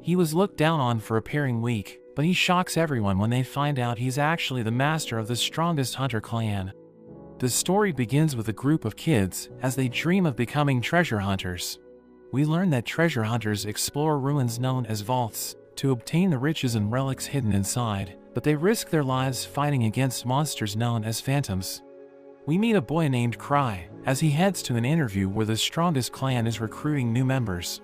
He was looked down on for appearing weak, but he shocks everyone when they find out he's actually the master of the strongest hunter clan. The story begins with a group of kids as they dream of becoming treasure hunters. We learn that treasure hunters explore ruins known as vaults to obtain the riches and relics hidden inside, but they risk their lives fighting against monsters known as phantoms. We meet a boy named Cry as he heads to an interview where the strongest clan is recruiting new members.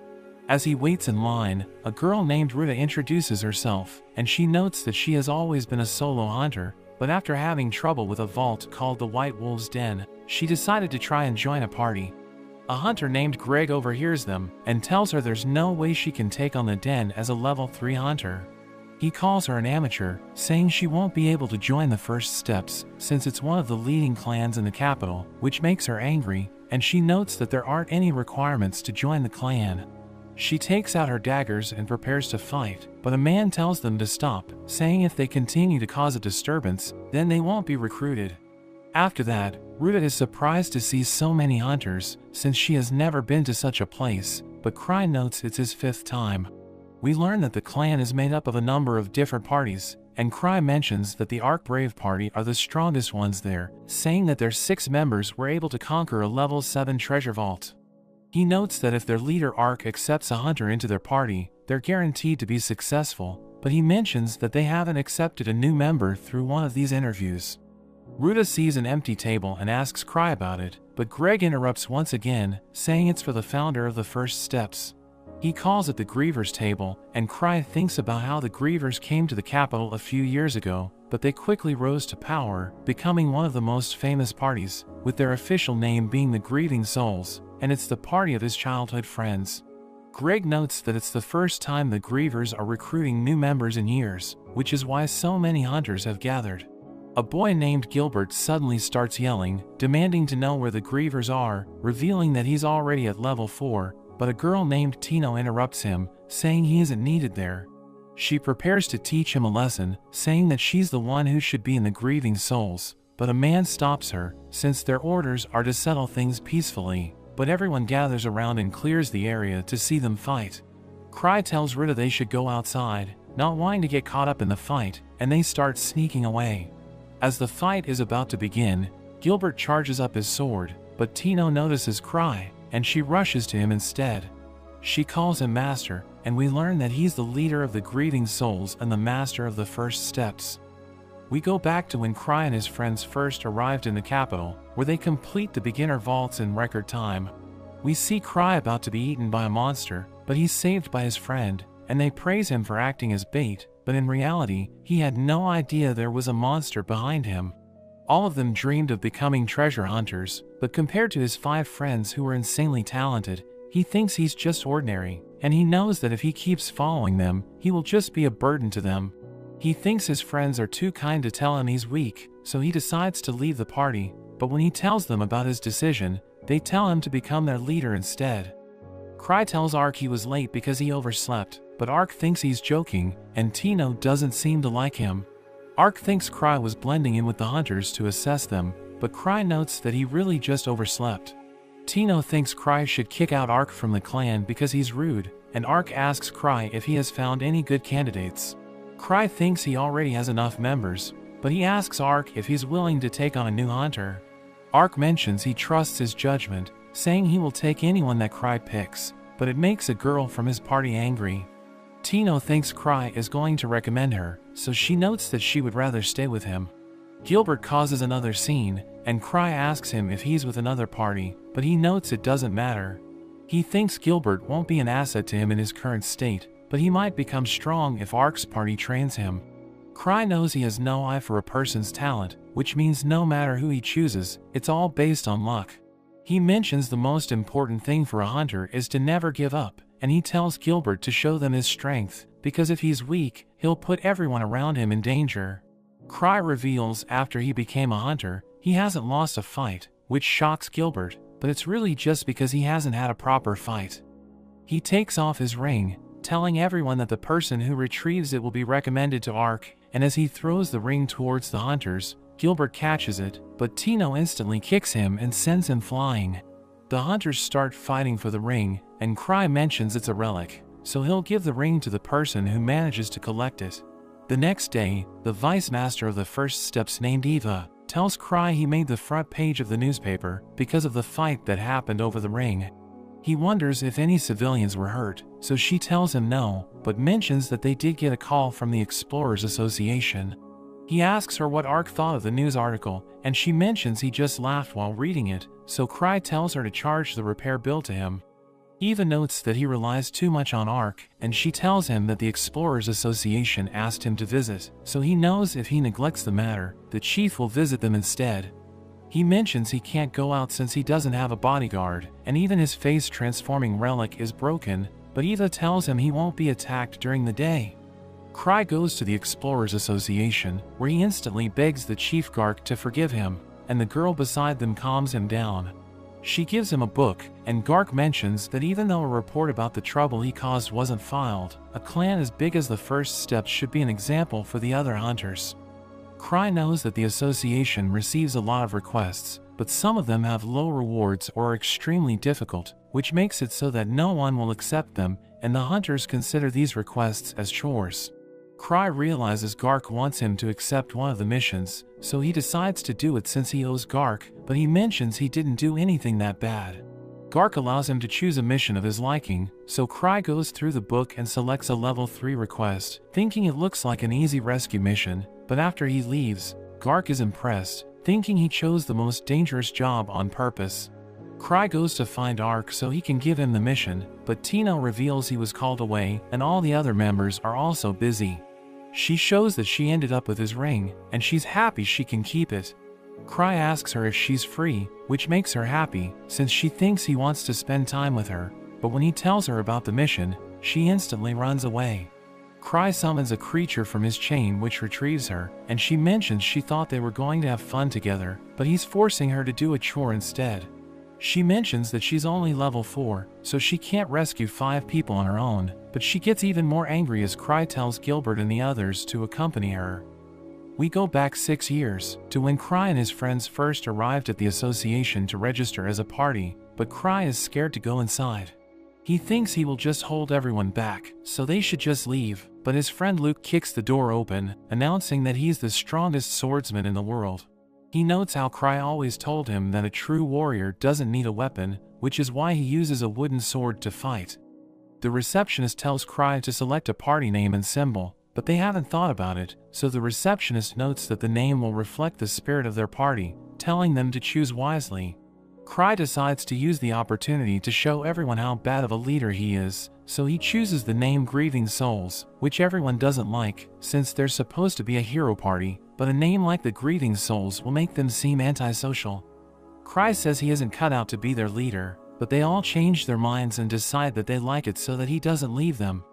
As he waits in line, a girl named Ruta introduces herself, and she notes that she has always been a solo hunter, but after having trouble with a vault called the White Wolf's Den, she decided to try and join a party. A hunter named Greg overhears them and tells her there's no way she can take on the den as a level 3 hunter. He calls her an amateur, saying she won't be able to join the First Steps since it's one of the leading clans in the capital, which makes her angry, and she notes that there aren't any requirements to join the clan. She takes out her daggers and prepares to fight, but a man tells them to stop, saying if they continue to cause a disturbance, then they won't be recruited. After that, Ruta is surprised to see so many hunters, since she has never been to such a place, but Cry notes it's his 5th time. We learn that the clan is made up of a number of different parties, and Cry mentions that the Ark Brave party are the strongest ones there, saying that their 6 members were able to conquer a level 7 treasure vault. He notes that if their leader Ark accepts a hunter into their party, they're guaranteed to be successful, but he mentions that they haven't accepted a new member through one of these interviews. Ruta sees an empty table and asks Cry about it, but Greg interrupts once again, saying it's for the founder of the First Steps. He calls it the Grievers table, and Cry thinks about how the Grievers came to the capital a few years ago, but they quickly rose to power, becoming one of the most famous parties, with their official name being the Grieving Souls, and it's the party of his childhood friends. Greg notes that it's the first time the Grievers are recruiting new members in years, which is why so many hunters have gathered. A boy named Gilbert suddenly starts yelling, demanding to know where the Grievers are, revealing that he's already at level 4, but a girl named Tino interrupts him, saying he isn't needed there. She prepares to teach him a lesson, saying that she's the one who should be in the Grieving Souls, but a man stops her, since their orders are to settle things peacefully, but everyone gathers around and clears the area to see them fight. Cry tells Ruta they should go outside, not wanting to get caught up in the fight, and they start sneaking away. As the fight is about to begin, Gilbert charges up his sword, but Tino notices Cry, and she rushes to him instead. She calls him Master, and we learn that he's the leader of the Grieving Souls and the master of the First Steps. We go back to when Cry and his friends first arrived in the capital, where they complete the beginner vaults in record time. We see Cry about to be eaten by a monster, but he's saved by his friend, and they praise him for acting as bait, but in reality, he had no idea there was a monster behind him. All of them dreamed of becoming treasure hunters, but compared to his 5 friends who were insanely talented, he thinks he's just ordinary, and he knows that if he keeps following them, he will just be a burden to them. He thinks his friends are too kind to tell him he's weak, so he decides to leave the party, but when he tells them about his decision, they tell him to become their leader instead. Cry tells Ark he was late because he overslept, but Ark thinks he's joking, and Tino doesn't seem to like him. Ark thinks Cry was blending in with the hunters to assess them, but Cry notes that he really just overslept. Tino thinks Cry should kick out Ark from the clan because he's rude, and Ark asks Cry if he has found any good candidates. Cry thinks he already has enough members, but he asks Ark if he's willing to take on a new hunter. Ark mentions he trusts his judgment, saying he will take anyone that Cry picks, but it makes a girl from his party angry. Tino thinks Cry is going to recommend her, so she notes that she would rather stay with him. Gilbert causes another scene, and Cry asks him if he's with another party, but he notes it doesn't matter. He thinks Gilbert won't be an asset to him in his current state, but he might become strong if Ark's party trains him. Cry knows he has no eye for a person's talent, which means no matter who he chooses, it's all based on luck. He mentions the most important thing for a hunter is to never give up, and he tells Gilbert to show them his strength, because if he's weak, he'll put everyone around him in danger. Cry reveals after he became a hunter, he hasn't lost a fight, which shocks Gilbert, but it's really just because he hasn't had a proper fight. He takes off his ring, telling everyone that the person who retrieves it will be recommended to Ark, and as he throws the ring towards the hunters, Gilbert catches it, but Tino instantly kicks him and sends him flying. The hunters start fighting for the ring, and Cry mentions it's a relic, so he'll give the ring to the person who manages to collect it. The next day, the vice master of the First Steps named Eva tells Cry he made the front page of the newspaper because of the fight that happened over the ring. He wonders if any civilians were hurt, so she tells him no, but mentions that they did get a call from the Explorers Association. He asks her what Ark thought of the news article, and she mentions he just laughed while reading it, so Cry tells her to charge the repair bill to him. Eva notes that he relies too much on Ark, and she tells him that the Explorers Association asked him to visit, so he knows if he neglects the matter, the chief will visit them instead. He mentions he can't go out since he doesn't have a bodyguard, and even his face-transforming relic is broken, but Eva tells him he won't be attacked during the day. Cry goes to the Explorers Association, where he instantly begs the Chief Gark to forgive him, and the girl beside them calms him down. She gives him a book, and Gark mentions that even though a report about the trouble he caused wasn't filed, a clan as big as the First Steps should be an example for the other hunters. Cry knows that the association receives a lot of requests, but some of them have low rewards or are extremely difficult, which makes it so that no one will accept them, and the hunters consider these requests as chores. Cry realizes Gark wants him to accept one of the missions, so he decides to do it since he owes Gark, but he mentions he didn't do anything that bad. Gark allows him to choose a mission of his liking, so Cry goes through the book and selects a level 3 request, thinking it looks like an easy rescue mission, but after he leaves, Gark is impressed, thinking he chose the most dangerous job on purpose. Cry goes to find Ark so he can give him the mission, but Tino reveals he was called away and all the other members are also busy. She shows that she ended up with his ring, and she's happy she can keep it. Cry asks her if she's free, which makes her happy, since she thinks he wants to spend time with her, but when he tells her about the mission, she instantly runs away. Cry summons a creature from his chain which retrieves her, and she mentions she thought they were going to have fun together, but he's forcing her to do a chore instead. She mentions that she's only level 4, so she can't rescue 5 people on her own, but she gets even more angry as Cry tells Gilbert and the others to accompany her. We go back 6 years, to when Cry and his friends first arrived at the association to register as a party, but Cry is scared to go inside. He thinks he will just hold everyone back, so they should just leave, but his friend Luke kicks the door open, announcing that he's the strongest swordsman in the world. He notes how Cry always told him that a true warrior doesn't need a weapon, which is why he uses a wooden sword to fight. The receptionist tells Cry to select a party name and symbol, but they haven't thought about it, so the receptionist notes that the name will reflect the spirit of their party, telling them to choose wisely. Cry decides to use the opportunity to show everyone how bad of a leader he is, so he chooses the name Grieving Souls, which everyone doesn't like, since they're supposed to be a hero party, but a name like the Grieving Souls will make them seem antisocial. Cry says he isn't cut out to be their leader, but they all change their minds and decide that they like it so that he doesn't leave them.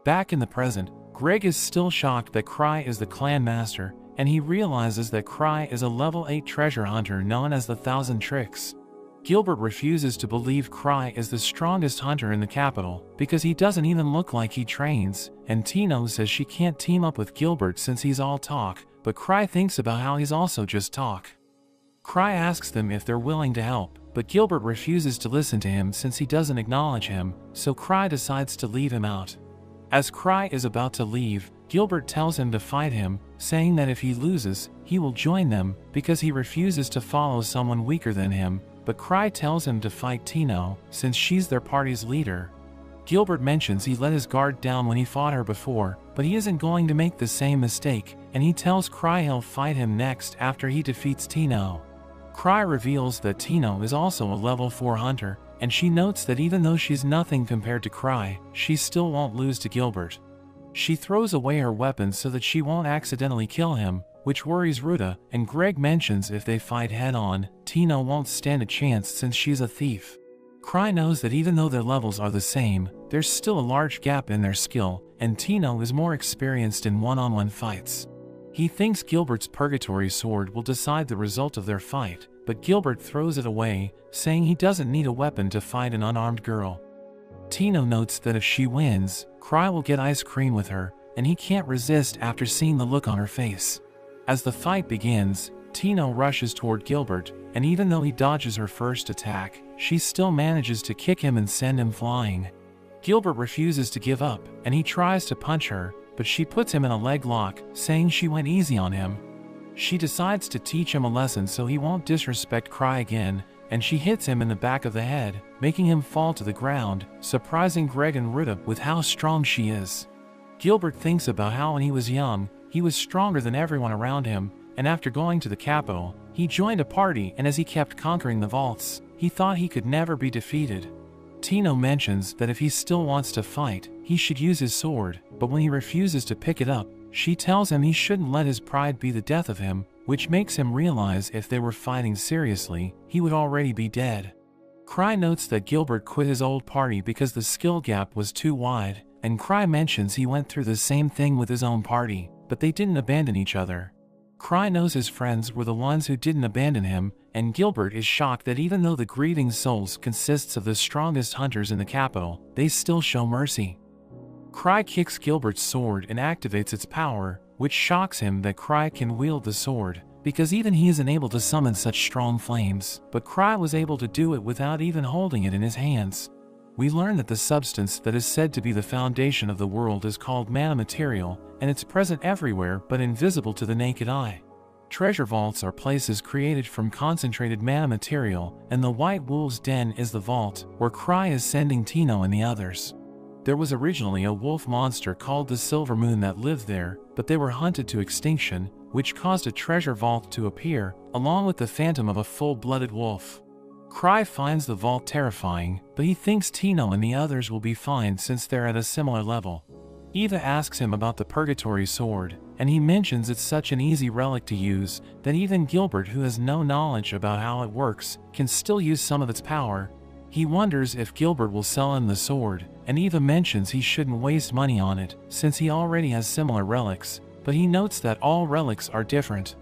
Back in the present, Greg is still shocked that Cry is the clan master, and he realizes that Cry is a level 8 treasure hunter known as the Thousand Tricks. Gilbert refuses to believe Cry is the strongest hunter in the capital, because he doesn't even look like he trains, and Tino says she can't team up with Gilbert since he's all talk, but Cry thinks about how he's also just talk. Cry asks them if they're willing to help, but Gilbert refuses to listen to him since he doesn't acknowledge him, so Cry decides to leave him out. As Cry is about to leave, Gilbert tells him to fight him, saying that if he loses, he will join them, because he refuses to follow someone weaker than him, but Cry tells him to fight Tino, since she's their party's leader. Gilbert mentions he let his guard down when he fought her before, but he isn't going to make the same mistake, and he tells Cry he'll fight him next after he defeats Tino. Cry reveals that Tino is also a level 4 hunter, and she notes that even though she's nothing compared to Cry, she still won't lose to Gilbert. She throws away her weapons so that she won't accidentally kill him, which worries Ruta, and Greg mentions if they fight head-on, Tino won't stand a chance since she's a thief. Cry knows that even though their levels are the same, there's still a large gap in their skill, and Tino is more experienced in one-on-one fights. He thinks Gilbert's Purgatory Sword will decide the result of their fight, but Gilbert throws it away, saying he doesn't need a weapon to fight an unarmed girl. Tino notes that if she wins, Cry will get ice cream with her, and he can't resist after seeing the look on her face. As the fight begins, Tino rushes toward Gilbert, and even though he dodges her first attack, she still manages to kick him and send him flying. Gilbert refuses to give up, and he tries to punch her, but she puts him in a leg lock, saying she went easy on him. She decides to teach him a lesson so he won't disrespect Cry again, and she hits him in the back of the head, making him fall to the ground, surprising Greg and Ruta with how strong she is. Gilbert thinks about how when he was young, he was stronger than everyone around him, and after going to the capital, he joined a party, and as he kept conquering the vaults, he thought he could never be defeated. Tino mentions that if he still wants to fight, he should use his sword, but when he refuses to pick it up, she tells him he shouldn't let his pride be the death of him, which makes him realize if they were fighting seriously, he would already be dead. Cry notes that Gilbert quit his old party because the skill gap was too wide, and Cry mentions he went through the same thing with his own party, but they didn't abandon each other. Cry knows his friends were the ones who didn't abandon him, and Gilbert is shocked that even though the Grieving Souls consists of the strongest hunters in the capital, they still show mercy. Cry kicks Gilbert's sword and activates its power, which shocks him that Cry can wield the sword, because even he isn't able to summon such strong flames, but Cry was able to do it without even holding it in his hands. We learn that the substance that is said to be the foundation of the world is called mana material, and it's present everywhere but invisible to the naked eye. Treasure vaults are places created from concentrated mana material, and the White Wolf's Den is the vault, where Cry is sending Tino and the others. There was originally a wolf monster called the Silver Moon that lived there, but they were hunted to extinction, which caused a treasure vault to appear, along with the phantom of a full-blooded wolf. Cry finds the vault terrifying, but he thinks Tino and the others will be fine since they're at a similar level. Eva asks him about the Purgatory Sword, and he mentions it's such an easy relic to use that even Gilbert, who has no knowledge about how it works, can still use some of its power. He wonders if Gilbert will sell him the sword, and Eva mentions he shouldn't waste money on it, since he already has similar relics, but he notes that all relics are different.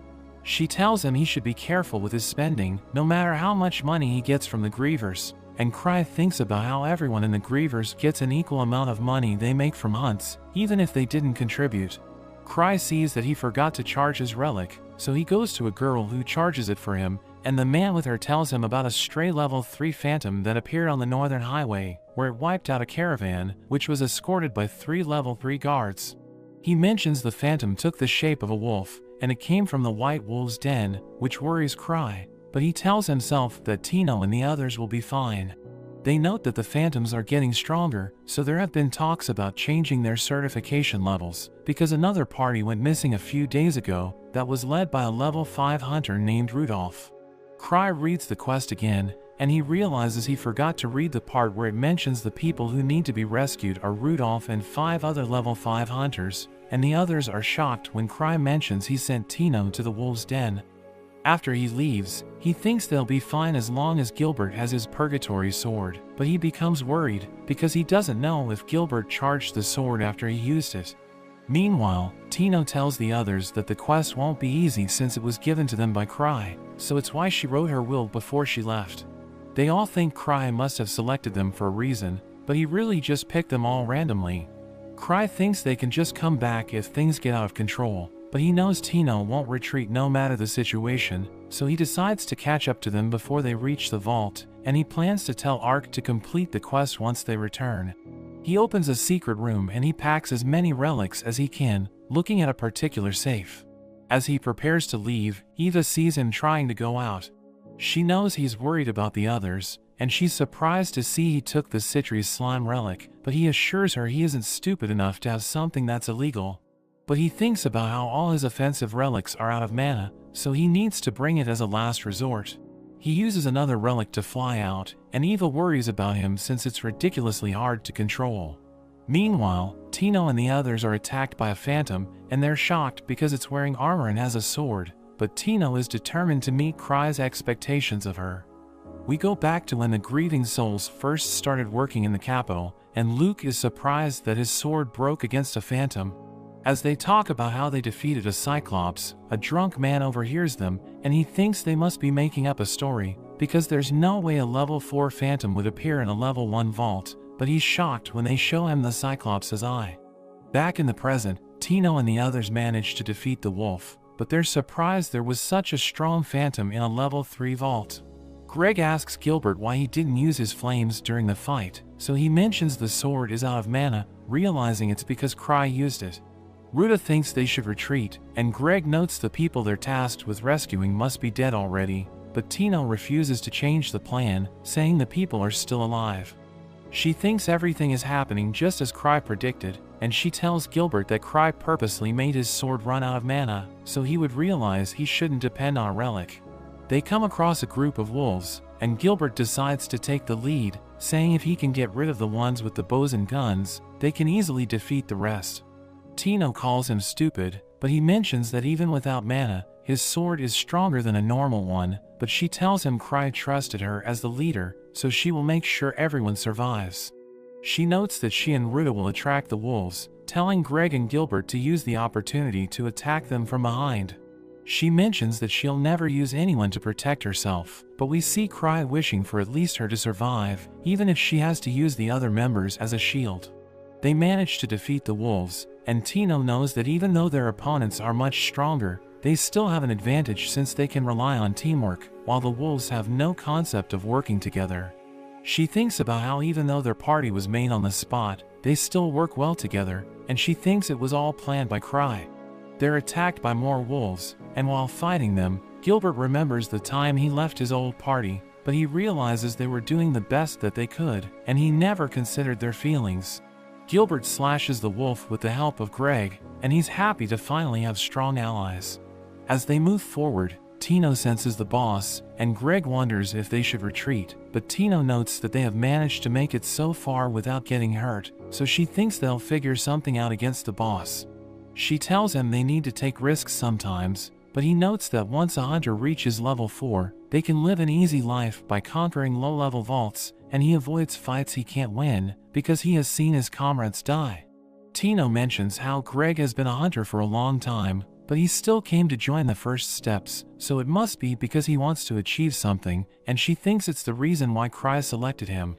She tells him he should be careful with his spending, no matter how much money he gets from the Grievers, and Cry thinks about how everyone in the Grievers gets an equal amount of money they make from hunts, even if they didn't contribute. Cry sees that he forgot to charge his relic, so he goes to a girl who charges it for him, and the man with her tells him about a stray level 3 phantom that appeared on the Northern Highway, where it wiped out a caravan, which was escorted by 3 level 3 guards. He mentions the phantom took the shape of a wolf, and it came from the White Wolf's Den, which worries Cry, but he tells himself that Tino and the others will be fine. They note that the phantoms are getting stronger, so there have been talks about changing their certification levels, because another party went missing a few days ago that was led by a level 5 hunter named Rudolph. Cry reads the quest again, and he realizes he forgot to read the part where it mentions the people who need to be rescued are Rudolph and 5 other level 5 hunters, and the others are shocked when Cry mentions he sent Tino to the Wolf's Den. After he leaves, he thinks they'll be fine as long as Gilbert has his Purgatory Sword, but he becomes worried because he doesn't know if Gilbert charged the sword after he used it. Meanwhile, Tino tells the others that the quest won't be easy since it was given to them by Cry, so it's why she wrote her will before she left. They all think Cry must have selected them for a reason, but he really just picked them all randomly. Cry thinks they can just come back if things get out of control, but he knows Tino won't retreat no matter the situation, so he decides to catch up to them before they reach the vault, and he plans to tell Ark to complete the quest once they return. He opens a secret room and he packs as many relics as he can, looking at a particular safe. As he prepares to leave, Eva sees him trying to go out. She knows he's worried about the others, and she's surprised to see he took the Citrus slime relic, but he assures her he isn't stupid enough to have something that's illegal. But he thinks about how all his offensive relics are out of mana, so he needs to bring it as a last resort. He uses another relic to fly out, and Eva worries about him since it's ridiculously hard to control. Meanwhile, Tino and the others are attacked by a phantom, and they're shocked because it's wearing armor and has a sword, but Tino is determined to meet Cry's expectations of her. We go back to when the Grieving Souls first started working in the capital, and Luke is surprised that his sword broke against a phantom. As they talk about how they defeated a Cyclops, a drunk man overhears them, and he thinks they must be making up a story, because there's no way a level 4 phantom would appear in a level 1 vault, but he's shocked when they show him the Cyclops' eye. Back in the present, Tino and the others manage to defeat the wolf, but they're surprised there was such a strong phantom in a level 3 vault. Greg asks Gilbert why he didn't use his flames during the fight, so he mentions the sword is out of mana, realizing it's because Cry used it. Ruta thinks they should retreat, and Greg notes the people they're tasked with rescuing must be dead already, but Tino refuses to change the plan, saying the people are still alive. She thinks everything is happening just as Cry predicted, and she tells Gilbert that Cry purposely made his sword run out of mana, so he would realize he shouldn't depend on a relic. They come across a group of wolves, and Gilbert decides to take the lead, saying if he can get rid of the ones with the bows and guns, they can easily defeat the rest. Tino calls him stupid, but he mentions that even without mana, his sword is stronger than a normal one, but she tells him Cry trusted her as the leader, so she will make sure everyone survives. She notes that she and Ruta will attract the wolves, telling Greg and Gilbert to use the opportunity to attack them from behind. She mentions that she'll never use anyone to protect herself, but we see Cry wishing for at least her to survive, even if she has to use the other members as a shield. They manage to defeat the wolves, and Tino knows that even though their opponents are much stronger, they still have an advantage since they can rely on teamwork, while the wolves have no concept of working together. She thinks about how even though their party was made on the spot, they still work well together, and she thinks it was all planned by Cry. They're attacked by more wolves, and while fighting them, Gilbert remembers the time he left his old party, but he realizes they were doing the best that they could, and he never considered their feelings. Gilbert slashes the wolf with the help of Greg, and he's happy to finally have strong allies. As they move forward, Tino senses the boss, and Greg wonders if they should retreat, but Tino notes that they have managed to make it so far without getting hurt, so she thinks they'll figure something out against the boss. She tells him they need to take risks sometimes, but he notes that once a hunter reaches level 4, they can live an easy life by conquering low-level vaults, and he avoids fights he can't win, because he has seen his comrades die. Tino mentions how Greg has been a hunter for a long time, but he still came to join the first steps, so it must be because he wants to achieve something, and she thinks it's the reason why Cry selected him.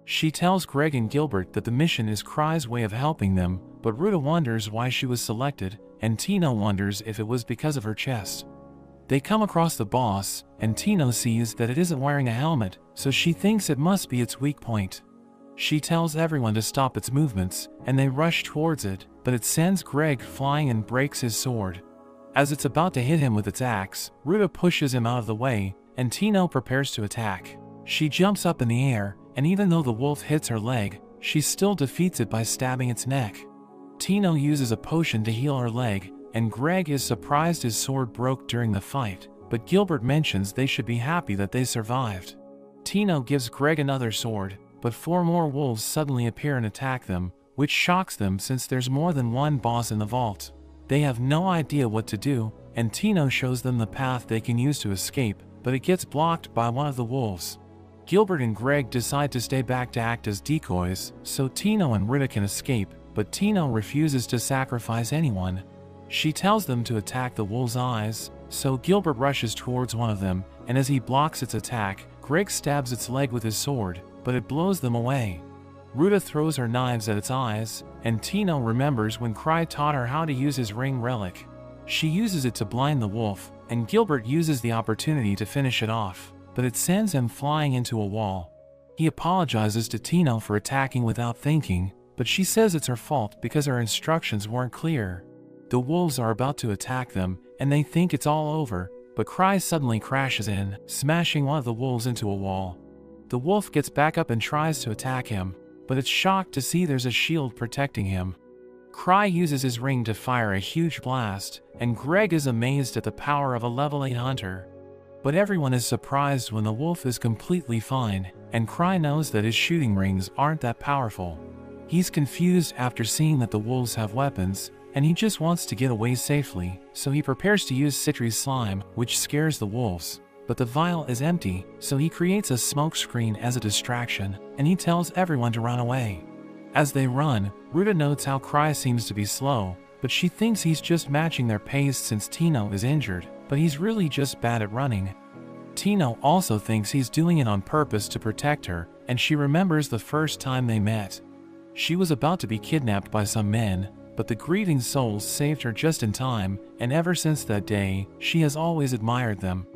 She tells Greg and Gilbert that the mission is Cry's way of helping them, but Ruta wonders why she was selected, and Tino wonders if it was because of her chest. They come across the boss, and Tino sees that it isn't wearing a helmet, so she thinks it must be its weak point. She tells everyone to stop its movements, and they rush towards it, but it sends Greg flying and breaks his sword. As it's about to hit him with its axe, Ruta pushes him out of the way, and Tino prepares to attack. She jumps up in the air, and even though the wolf hits her leg, she still defeats it by stabbing its neck. Tino uses a potion to heal her leg, and Greg is surprised his sword broke during the fight, but Gilbert mentions they should be happy that they survived. Tino gives Greg another sword, but 4 more wolves suddenly appear and attack them, which shocks them since there's more than one boss in the vault. They have no idea what to do, and Tino shows them the path they can use to escape, but it gets blocked by one of the wolves. Gilbert and Greg decide to stay back to act as decoys, so Tino and Ruta can escape, but Tino refuses to sacrifice anyone. She tells them to attack the wolf's eyes, so Gilbert rushes towards one of them, and as he blocks its attack, Greg stabs its leg with his sword, but it blows them away. Ruta throws her knives at its eyes, and Tino remembers when Cry taught her how to use his ring relic. She uses it to blind the wolf, and Gilbert uses the opportunity to finish it off, but it sends him flying into a wall. He apologizes to Tino for attacking without thinking, but she says it's her fault because her instructions weren't clear. The wolves are about to attack them, and they think it's all over, but Cry suddenly crashes in, smashing one of the wolves into a wall. The wolf gets back up and tries to attack him, but it's shocked to see there's a shield protecting him. Cry uses his ring to fire a huge blast, and Greg is amazed at the power of a level 8 hunter. But everyone is surprised when the wolf is completely fine, and Cry knows that his shooting rings aren't that powerful. He's confused after seeing that the wolves have weapons, and he just wants to get away safely, so he prepares to use Citri's slime, which scares the wolves. But the vial is empty, so he creates a smoke screen as a distraction, and he tells everyone to run away. As they run, Ruta notes how Cry seems to be slow, but she thinks he's just matching their pace since Tino is injured, but he's really just bad at running. Tino also thinks he's doing it on purpose to protect her, and she remembers the first time they met. She was about to be kidnapped by some men, but the grieving souls saved her just in time, and ever since that day, she has always admired them.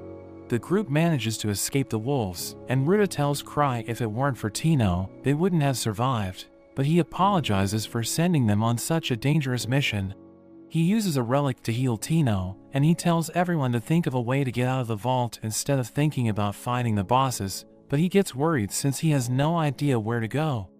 The group manages to escape the wolves, and Ruta tells Cry if it weren't for Tino, they wouldn't have survived, but he apologizes for sending them on such a dangerous mission. He uses a relic to heal Tino, and he tells everyone to think of a way to get out of the vault instead of thinking about fighting the bosses, but he gets worried since he has no idea where to go.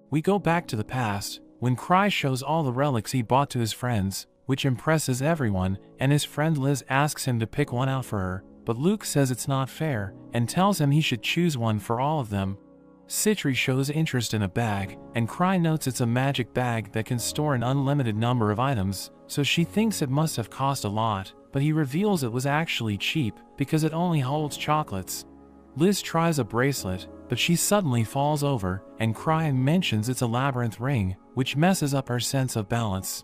We go back to the past, when Cry shows all the relics he bought to his friends, which impresses everyone, and his friend Liz asks him to pick one out for her, but Luke says it's not fair, and tells him he should choose one for all of them. Citri shows interest in a bag, and Cry notes it's a magic bag that can store an unlimited number of items, so she thinks it must have cost a lot, but he reveals it was actually cheap, because it only holds chocolates. Liz tries a bracelet, but she suddenly falls over, and Cry mentions it's a labyrinth ring, which messes up her sense of balance.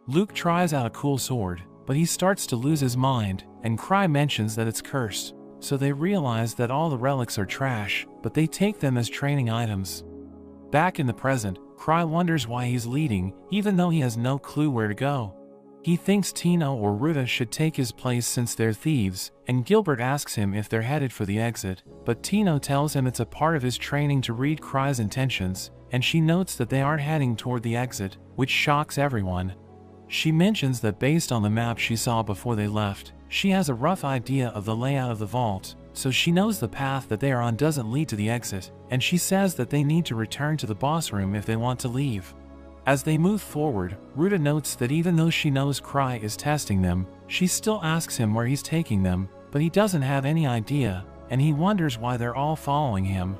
Luke tries out a cool sword, but he starts to lose his mind, and Cry mentions that it's cursed, so they realize that all the relics are trash, but they take them as training items. Back in the present, Cry wonders why he's leading, even though he has no clue where to go. He thinks Tino or Ruta should take his place since they're thieves, and Gilbert asks him if they're headed for the exit, but Tino tells him it's a part of his training to read Cry's intentions, and she notes that they aren't heading toward the exit, which shocks everyone. She mentions that based on the map she saw before they left, she has a rough idea of the layout of the vault, so she knows the path that they are on doesn't lead to the exit, and she says that they need to return to the boss room if they want to leave. As they move forward, Ruta notes that even though she knows Cry is testing them, she still asks him where he's taking them, but he doesn't have any idea, and he wonders why they're all following him.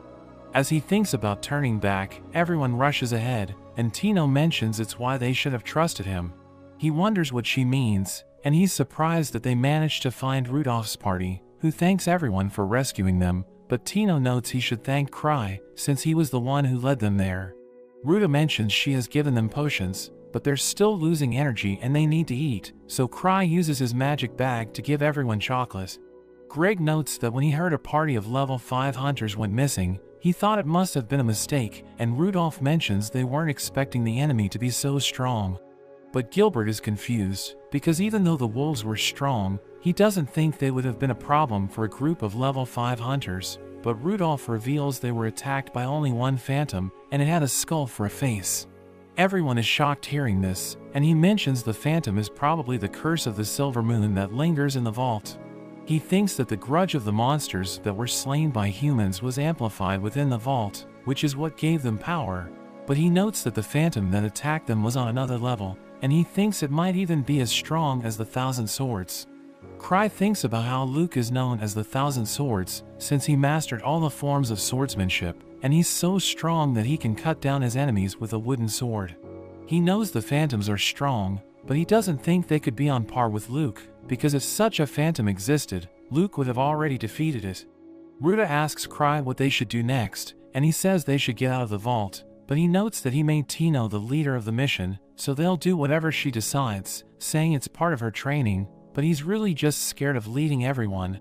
As he thinks about turning back, everyone rushes ahead, and Tino mentions it's why they should have trusted him. He wonders what she means, and he's surprised that they managed to find Rudolph's party, who thanks everyone for rescuing them, but Tino notes he should thank Cry, since he was the one who led them there. Ruta mentions she has given them potions, but they're still losing energy and they need to eat, so Cry uses his magic bag to give everyone chocolate. Greg notes that when he heard a party of level 5 hunters went missing, he thought it must have been a mistake, and Rudolph mentions they weren't expecting the enemy to be so strong. But Gilbert is confused, because even though the wolves were strong, he doesn't think they would have been a problem for a group of level 5 hunters, but Rudolph reveals they were attacked by only one phantom, and it had a skull for a face. Everyone is shocked hearing this, and he mentions the phantom is probably the curse of the silver moon that lingers in the vault. He thinks that the grudge of the monsters that were slain by humans was amplified within the vault, which is what gave them power, but he notes that the phantom that attacked them was on another level, and he thinks it might even be as strong as the Thousand Swords. Cry thinks about how Luke is known as the Thousand Swords, since he mastered all the forms of swordsmanship, and he's so strong that he can cut down his enemies with a wooden sword. He knows the phantoms are strong, but he doesn't think they could be on par with Luke, because if such a phantom existed, Luke would have already defeated it. Ruta asks Cry what they should do next, and he says they should get out of the vault, but he notes that he made Tino the leader of the mission, so they'll do whatever she decides, saying it's part of her training, but he's really just scared of leading everyone.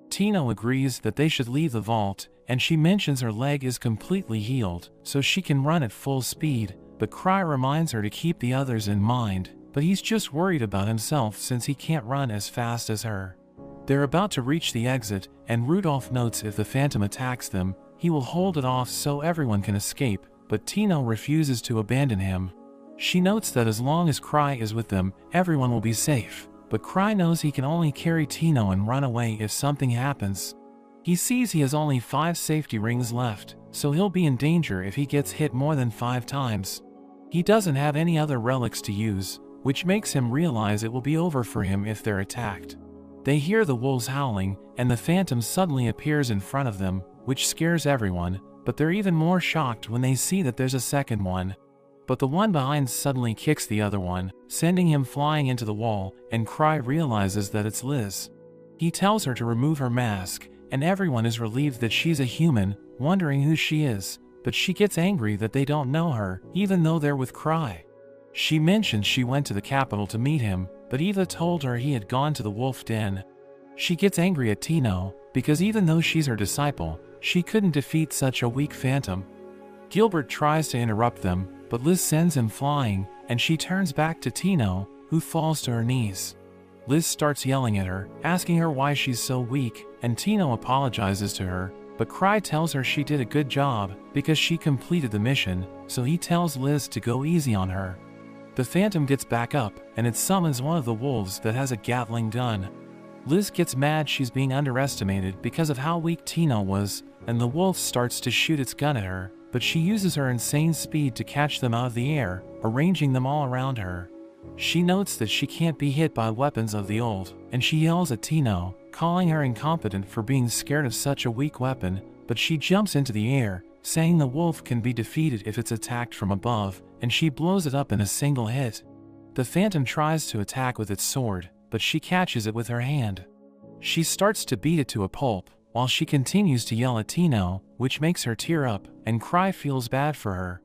Tino agrees that they should leave the vault, and she mentions her leg is completely healed, so she can run at full speed, but Cry reminds her to keep the others in mind, but he's just worried about himself since he can't run as fast as her. They're about to reach the exit, and Rudolph notes if the phantom attacks them, he will hold it off so everyone can escape, but Tino refuses to abandon him. She notes that as long as Cry is with them, everyone will be safe, but Cry knows he can only carry Tino and run away if something happens. He sees he has only 5 safety rings left, so he'll be in danger if he gets hit more than 5 times. He doesn't have any other relics to use, which makes him realize it will be over for him if they're attacked. They hear the wolves howling, and the phantom suddenly appears in front of them, which scares everyone, but they're even more shocked when they see that there's a second one. But the one behind suddenly kicks the other one, sending him flying into the wall, and Cry realizes that it's Liz. He tells her to remove her mask, and everyone is relieved that she's a human, wondering who she is, but she gets angry that they don't know her, even though they're with Cry. She mentions she went to the capital to meet him, but Eva told her he had gone to the wolf den. She gets angry at Tino, because even though she's her disciple, she couldn't defeat such a weak phantom. Gilbert tries to interrupt them, but Liz sends him flying, and she turns back to Tino, who falls to her knees. Liz starts yelling at her, asking her why she's so weak, and Tino apologizes to her, but Cry tells her she did a good job because she completed the mission, so he tells Liz to go easy on her. The Phantom gets back up, and it summons one of the wolves that has a Gatling gun. Liz gets mad she's being underestimated because of how weak Tino was, and the wolf starts to shoot its gun at her, but she uses her insane speed to catch them out of the air, arranging them all around her. She notes that she can't be hit by weapons of the old, and she yells at Tino, calling her incompetent for being scared of such a weak weapon, but she jumps into the air, saying the wolf can be defeated if it's attacked from above, and she blows it up in a single hit. The Phantom tries to attack with its sword, but she catches it with her hand. She starts to beat it to a pulp, while she continues to yell at Tino, which makes her tear up, and Cry feels bad for her.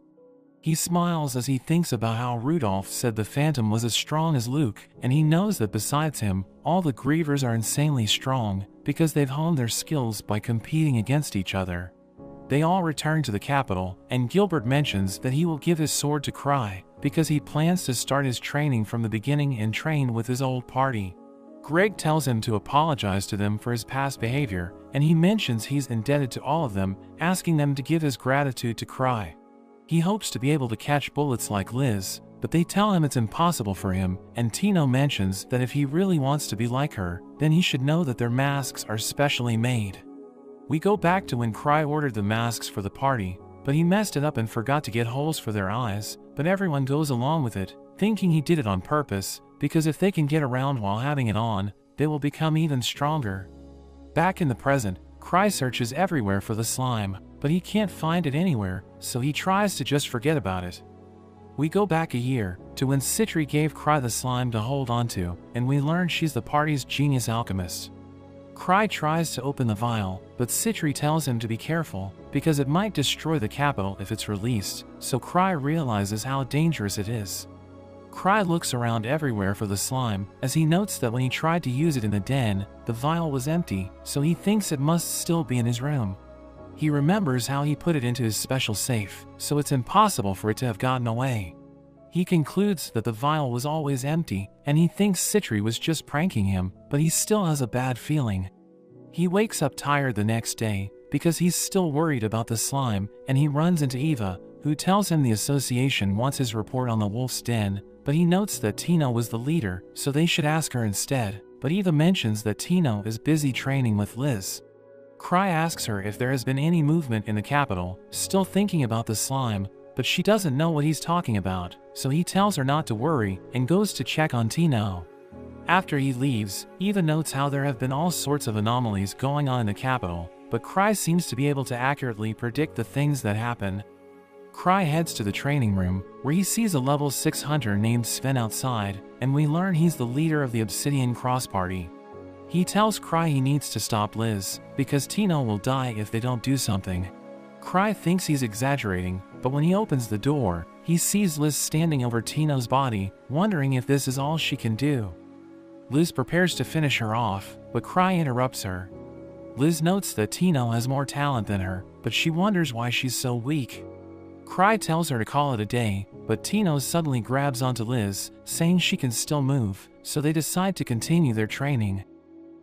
He smiles as he thinks about how Rudolph said the Phantom was as strong as Luke, and he knows that besides him, all the Grievers are insanely strong, because they've honed their skills by competing against each other. They all return to the capital, and Gilbert mentions that he will give his sword to Cry, because he plans to start his training from the beginning and train with his old party. Greg tells him to apologize to them for his past behavior, and he mentions he's indebted to all of them, asking them to give his gratitude to Cry. He hopes to be able to catch bullets like Liz, but they tell him it's impossible for him, and Tino mentions that if he really wants to be like her, then he should know that their masks are specially made. We go back to when Cry ordered the masks for the party, but he messed it up and forgot to get holes for their eyes, but everyone goes along with it, thinking he did it on purpose, because if they can get around while having it on, they will become even stronger. Back in the present, Cry searches everywhere for the slime, but he can't find it anywhere, so he tries to just forget about it. We go back a year, to when Citri gave Cry the slime to hold onto, and we learn she's the party's genius alchemist. Cry tries to open the vial, but Citri tells him to be careful, because it might destroy the capital if it's released, so Cry realizes how dangerous it is. Cry looks around everywhere for the slime, as he notes that when he tried to use it in the den, the vial was empty, so he thinks it must still be in his room. He remembers how he put it into his special safe, so it's impossible for it to have gotten away. He concludes that the vial was always empty, and he thinks Citri was just pranking him, but he still has a bad feeling. He wakes up tired the next day, because he's still worried about the slime, and he runs into Eva, who tells him the association wants his report on the wolf's den, but he notes that Tino was the leader, so they should ask her instead, but Eva mentions that Tino is busy training with Liz. Cry asks her if there has been any movement in the capital, still thinking about the slime, but she doesn't know what he's talking about, so he tells her not to worry and goes to check on Tino. After he leaves, Eva notes how there have been all sorts of anomalies going on in the capital, but Cry seems to be able to accurately predict the things that happen. Cry heads to the training room, where he sees a level 6 hunter named Sven outside, and we learn he's the leader of the Obsidian Cross Party. He tells Cry he needs to stop Liz, because Tino will die if they don't do something. Cry thinks he's exaggerating, but when he opens the door, he sees Liz standing over Tino's body, wondering if this is all she can do. Liz prepares to finish her off, but Cry interrupts her. Liz notes that Tino has more talent than her, but she wonders why she's so weak. Cry tells her to call it a day, but Tino suddenly grabs onto Liz, saying she can still move, so they decide to continue their training.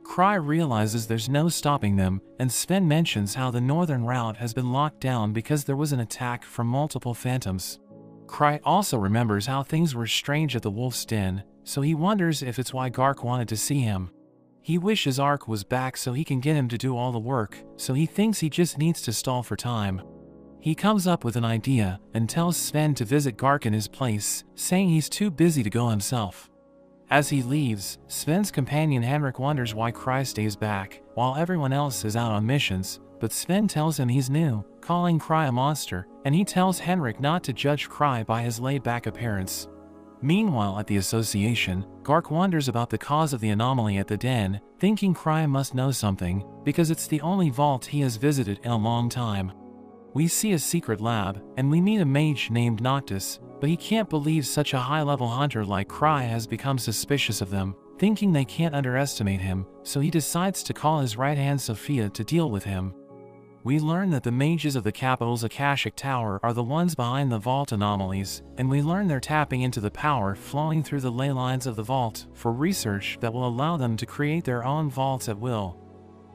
Cry realizes there's no stopping them, and Sven mentions how the northern route has been locked down because there was an attack from multiple phantoms. Cry also remembers how things were strange at the wolf's den, so he wonders if it's why Gark wanted to see him. He wishes Ark was back so he can get him to do all the work, so he thinks he just needs to stall for time. He comes up with an idea and tells Sven to visit Gark in his place, saying he's too busy to go himself. As he leaves, Sven's companion Henrik wonders why Cry stays back, while everyone else is out on missions, but Sven tells him he's new, calling Cry a monster, and he tells Henrik not to judge Cry by his laid-back appearance. Meanwhile at the association, Gark wonders about the cause of the anomaly at the den, thinking Cry must know something, because it's the only vault he has visited in a long time. We see a secret lab, and we meet a mage named Noctis, but he can't believe such a high-level hunter like Cry has become suspicious of them, thinking they can't underestimate him, so he decides to call his right hand Sophia to deal with him. We learn that the mages of the capital's Akashic Tower are the ones behind the vault anomalies, and we learn they're tapping into the power flowing through the ley lines of the vault for research that will allow them to create their own vaults at will.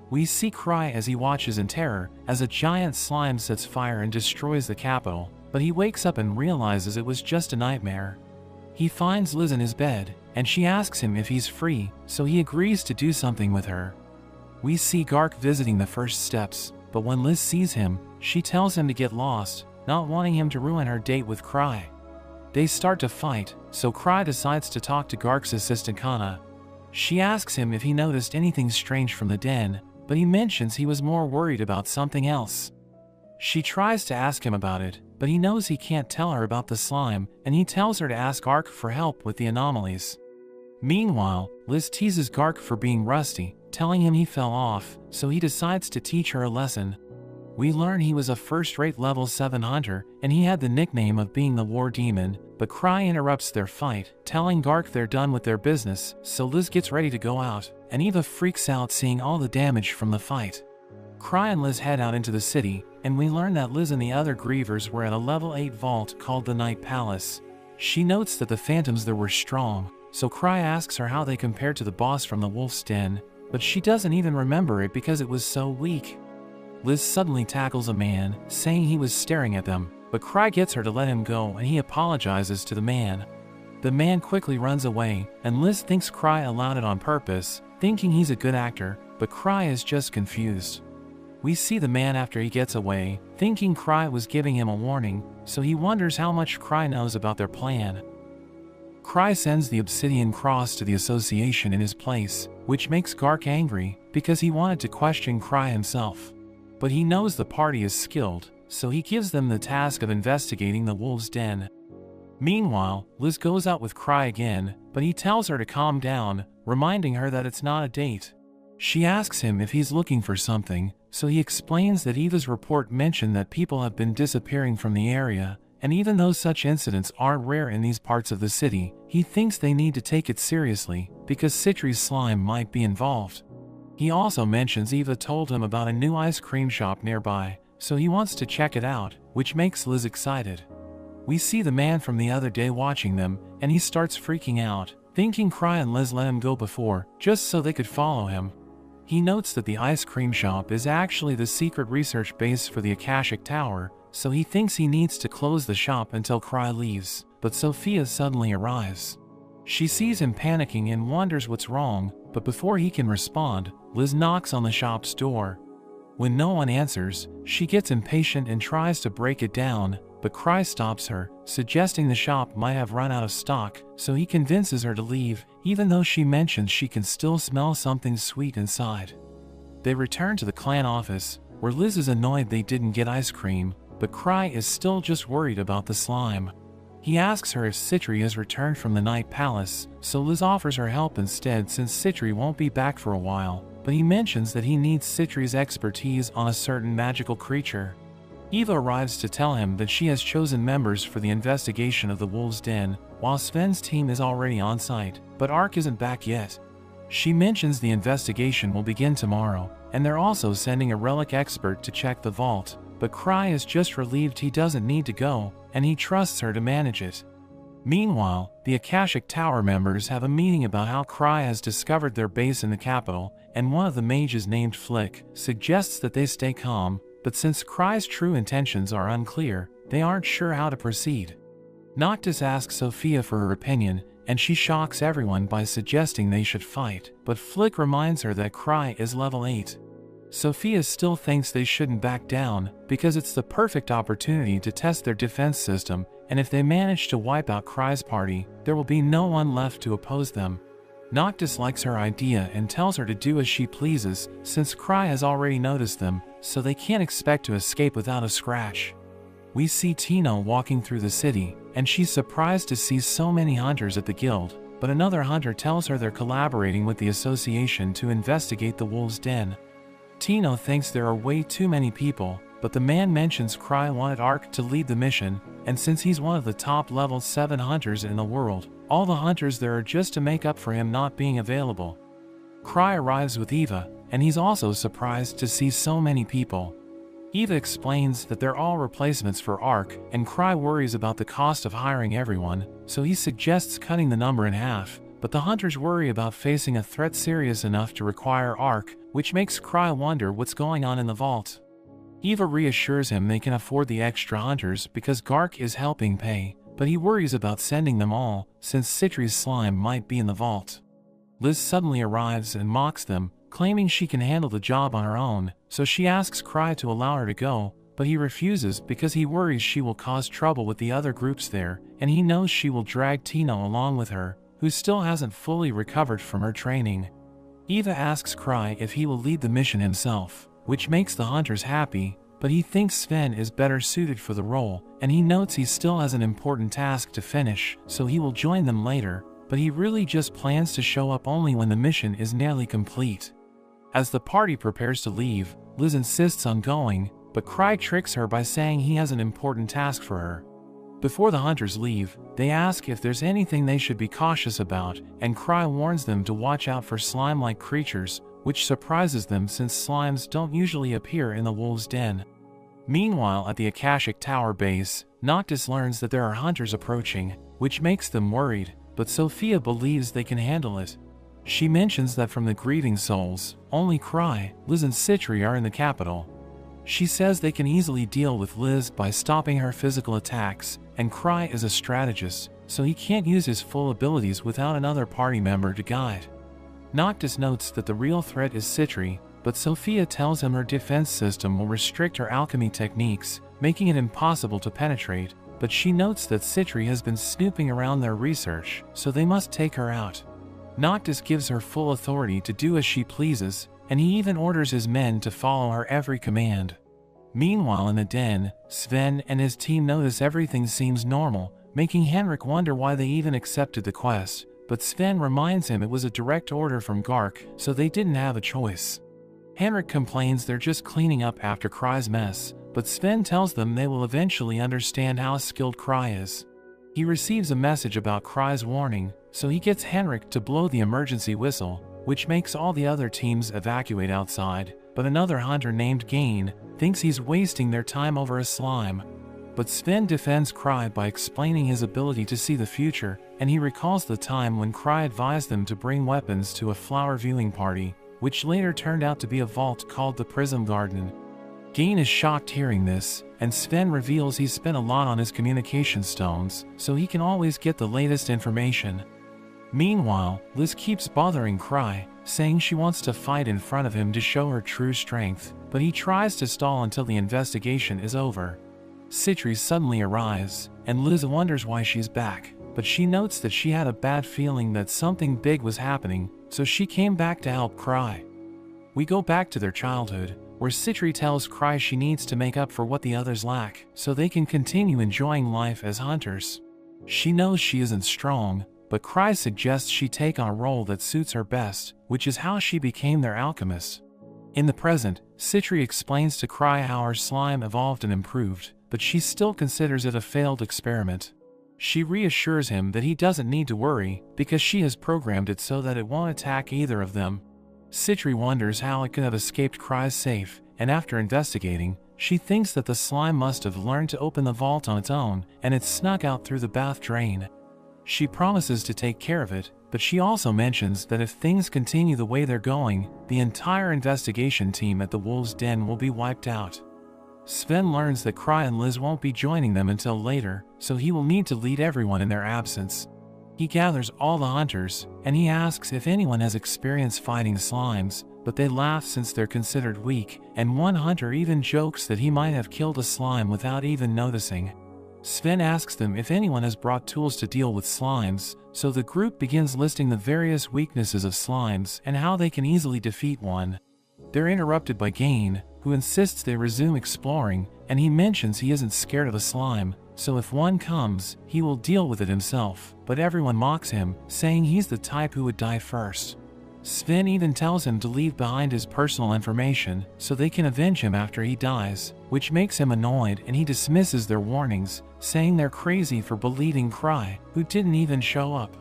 We see Cry as he watches in terror as a giant slime sets fire and destroys the capital, but he wakes up and realizes it was just a nightmare. He finds Liz in his bed, and she asks him if he's free, so he agrees to do something with her. We see Gark visiting the first steps, but when Liz sees him, she tells him to get lost, not wanting him to ruin her date with Cry. They start to fight, so Cry decides to talk to Gark's assistant Kana. She asks him if he noticed anything strange from the den, but he mentions he was more worried about something else. She tries to ask him about it, but he knows he can't tell her about the slime, and he tells her to ask Gark for help with the anomalies. Meanwhile, Liz teases Gark for being rusty, telling him he fell off, so he decides to teach her a lesson. We learn he was a first-rate level 7 hunter, and he had the nickname of being the War Demon, but Cry interrupts their fight, telling Gark they're done with their business, so Liz gets ready to go out, and Eva freaks out seeing all the damage from the fight. Cry and Liz head out into the city, and we learn that Liz and the other grievers were at a level 8 vault called the Night Palace. She notes that the phantoms there were strong, so Cry asks her how they compared to the boss from the Wolf's Den, but she doesn't even remember it because it was so weak. Liz suddenly tackles a man, saying he was staring at them, but Cry gets her to let him go and he apologizes to the man. The man quickly runs away, and Liz thinks Cry allowed it on purpose, thinking he's a good actor, but Cry is just confused. We see the man after he gets away, thinking Cry was giving him a warning, so he wonders how much Cry knows about their plan. Cry sends the Obsidian Cross to the Association in his place, which makes Gark angry, because he wanted to question Cry himself. But he knows the party is skilled, so he gives them the task of investigating the Wolf's Den. Meanwhile, Liz goes out with Cry again, but he tells her to calm down, reminding her that it's not a date. She asks him if he's looking for something, so he explains that Eva's report mentioned that people have been disappearing from the area, and even though such incidents aren't rare in these parts of the city, he thinks they need to take it seriously, because Citri's slime might be involved. He also mentions Eva told him about a new ice cream shop nearby, so he wants to check it out, which makes Liz excited. We see the man from the other day watching them, and he starts freaking out, thinking Cry and Liz let him go before, just so they could follow him. He notes that the ice cream shop is actually the secret research base for the Akashic Tower, so he thinks he needs to close the shop until Cry leaves, but Sophia suddenly arrives. She sees him panicking and wonders what's wrong, but before he can respond, Liz knocks on the shop's door. When no one answers, she gets impatient and tries to break it down, but Cry stops her, suggesting the shop might have run out of stock, so he convinces her to leave, even though she mentions she can still smell something sweet inside. They return to the clan office, where Liz is annoyed they didn't get ice cream, but Cry is still just worried about the slime. He asks her if Citri has returned from the Night Palace, so Liz offers her help instead since Citri won't be back for a while, but he mentions that he needs Citri's expertise on a certain magical creature. Eva arrives to tell him that she has chosen members for the investigation of the Wolf's Den, while Sven's team is already on site, but Ark isn't back yet. She mentions the investigation will begin tomorrow, and they're also sending a relic expert to check the vault, but Cry is just relieved he doesn't need to go, and he trusts her to manage it. Meanwhile, the Akashic Tower members have a meeting about how Cry has discovered their base in the capital, and one of the mages named Flick suggests that they stay calm, but since Cry's true intentions are unclear, they aren't sure how to proceed. Noctis asks Sophia for her opinion, and she shocks everyone by suggesting they should fight, but Flick reminds her that Cry is level 8. Sophia still thinks they shouldn't back down, because it's the perfect opportunity to test their defense system, and if they manage to wipe out Cry's party, there will be no one left to oppose them. Noctis likes her idea and tells her to do as she pleases, since Cry has already noticed them, so they can't expect to escape without a scratch. We see Tino walking through the city, and she's surprised to see so many hunters at the guild, but another hunter tells her they're collaborating with the association to investigate the Wolf's Den. Tino thinks there are way too many people, but the man mentions Cry wanted Ark to lead the mission, and since he's one of the top level 7 hunters in the world, all the hunters there are just to make up for him not being available. Cry arrives with Eva, and he's also surprised to see so many people. Eva explains that they're all replacements for Ark, and Cry worries about the cost of hiring everyone, so he suggests cutting the number in half, but the hunters worry about facing a threat serious enough to require Ark, which makes Cry wonder what's going on in the vault. Eva reassures him they can afford the extra hunters because Gark is helping pay, but he worries about sending them all, since Citri's slime might be in the vault. Liz suddenly arrives and mocks them, claiming she can handle the job on her own, so she asks Cry to allow her to go, but he refuses because he worries she will cause trouble with the other groups there, and he knows she will drag Tino along with her, who still hasn't fully recovered from her training. Eva asks Cry if he will lead the mission himself, which makes the hunters happy, but he thinks Sven is better suited for the role, and he notes he still has an important task to finish, so he will join them later, but he really just plans to show up only when the mission is nearly complete. As the party prepares to leave, Liz insists on going, but Cry tricks her by saying he has an important task for her. Before the hunters leave, they ask if there's anything they should be cautious about, and Cry warns them to watch out for slime-like creatures, which surprises them since slimes don't usually appear in the wolves' den. Meanwhile, at the Akashic Tower base, Noctis learns that there are hunters approaching, which makes them worried, but Sophia believes they can handle it. She mentions that from the grieving souls, only Cry, Liz and Citri are in the capital. She says they can easily deal with Liz by stopping her physical attacks, and Cry is a strategist, so he can't use his full abilities without another party member to guide. Noctis notes that the real threat is Citri, but Sophia tells him her defense system will restrict her alchemy techniques, making it impossible to penetrate, but she notes that Citri has been snooping around their research, so they must take her out. Noctis gives her full authority to do as she pleases, and he even orders his men to follow her every command. Meanwhile in the den, Sven and his team notice everything seems normal, making Henrik wonder why they even accepted the quest, but Sven reminds him it was a direct order from Gark, so they didn't have a choice. Henrik complains they're just cleaning up after Cry's mess, but Sven tells them they will eventually understand how skilled Cry is. He receives a message about Cry's warning, so he gets Henrik to blow the emergency whistle, which makes all the other teams evacuate outside, but another hunter named Gain thinks he's wasting their time over a slime. But Sven defends Cry by explaining his ability to see the future, and he recalls the time when Cry advised them to bring weapons to a flower viewing party, which later turned out to be a vault called the Prism Garden. Gain is shocked hearing this, and Sven reveals he's spent a lot on his communication stones, so he can always get the latest information. Meanwhile, Liz keeps bothering Cry, saying she wants to fight in front of him to show her true strength, but he tries to stall until the investigation is over. Citri suddenly arrives, and Liz wonders why she's back, but she notes that she had a bad feeling that something big was happening, so she came back to help Cry. We go back to their childhood, where Citri tells Cry she needs to make up for what the others lack, so they can continue enjoying life as hunters. She knows she isn't strong, but Cry suggests she take on a role that suits her best, which is how she became their alchemist. In the present, Citri explains to Cry how her slime evolved and improved, but she still considers it a failed experiment. She reassures him that he doesn't need to worry, because she has programmed it so that it won't attack either of them. Citri wonders how it could have escaped Cry's safe, and after investigating, she thinks that the slime must have learned to open the vault on its own, and it snuck out through the bath drain. She promises to take care of it, but she also mentions that if things continue the way they're going, the entire investigation team at the Wolves' Den will be wiped out. Sven learns that Cry and Liz won't be joining them until later, so he will need to lead everyone in their absence. He gathers all the hunters, and he asks if anyone has experience fighting slimes, but they laugh since they're considered weak, and one hunter even jokes that he might have killed a slime without even noticing. Sven asks them if anyone has brought tools to deal with slimes, so the group begins listing the various weaknesses of slimes and how they can easily defeat one. They're interrupted by Gain, who insists they resume exploring, and he mentions he isn't scared of a slime, so if one comes, he will deal with it himself, but everyone mocks him, saying he's the type who would die first. Sven even tells him to leave behind his personal information so they can avenge him after he dies, which makes him annoyed, and he dismisses their warnings, saying they're crazy for believing Cry, who didn't even show up.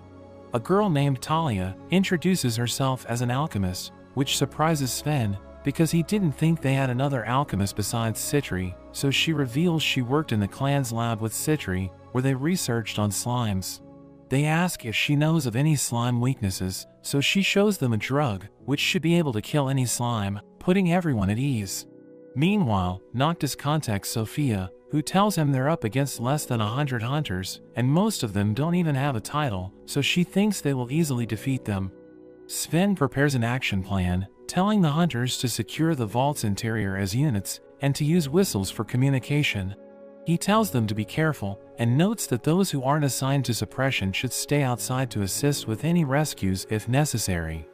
A girl named Talia introduces herself as an alchemist, which surprises Sven, because he didn't think they had another alchemist besides Citri, so she reveals she worked in the clan's lab with Citri, where they researched on slimes. They ask if she knows of any slime weaknesses, so she shows them a drug, which should be able to kill any slime, putting everyone at ease. Meanwhile, Noctis contacts Sophia, who tells him they're up against less than 100 hunters, and most of them don't even have a title, so she thinks they will easily defeat them. Sven prepares an action plan, telling the hunters to secure the vault's interior as units, and to use whistles for communication. He tells them to be careful, and notes that those who aren't assigned to suppression should stay outside to assist with any rescues if necessary.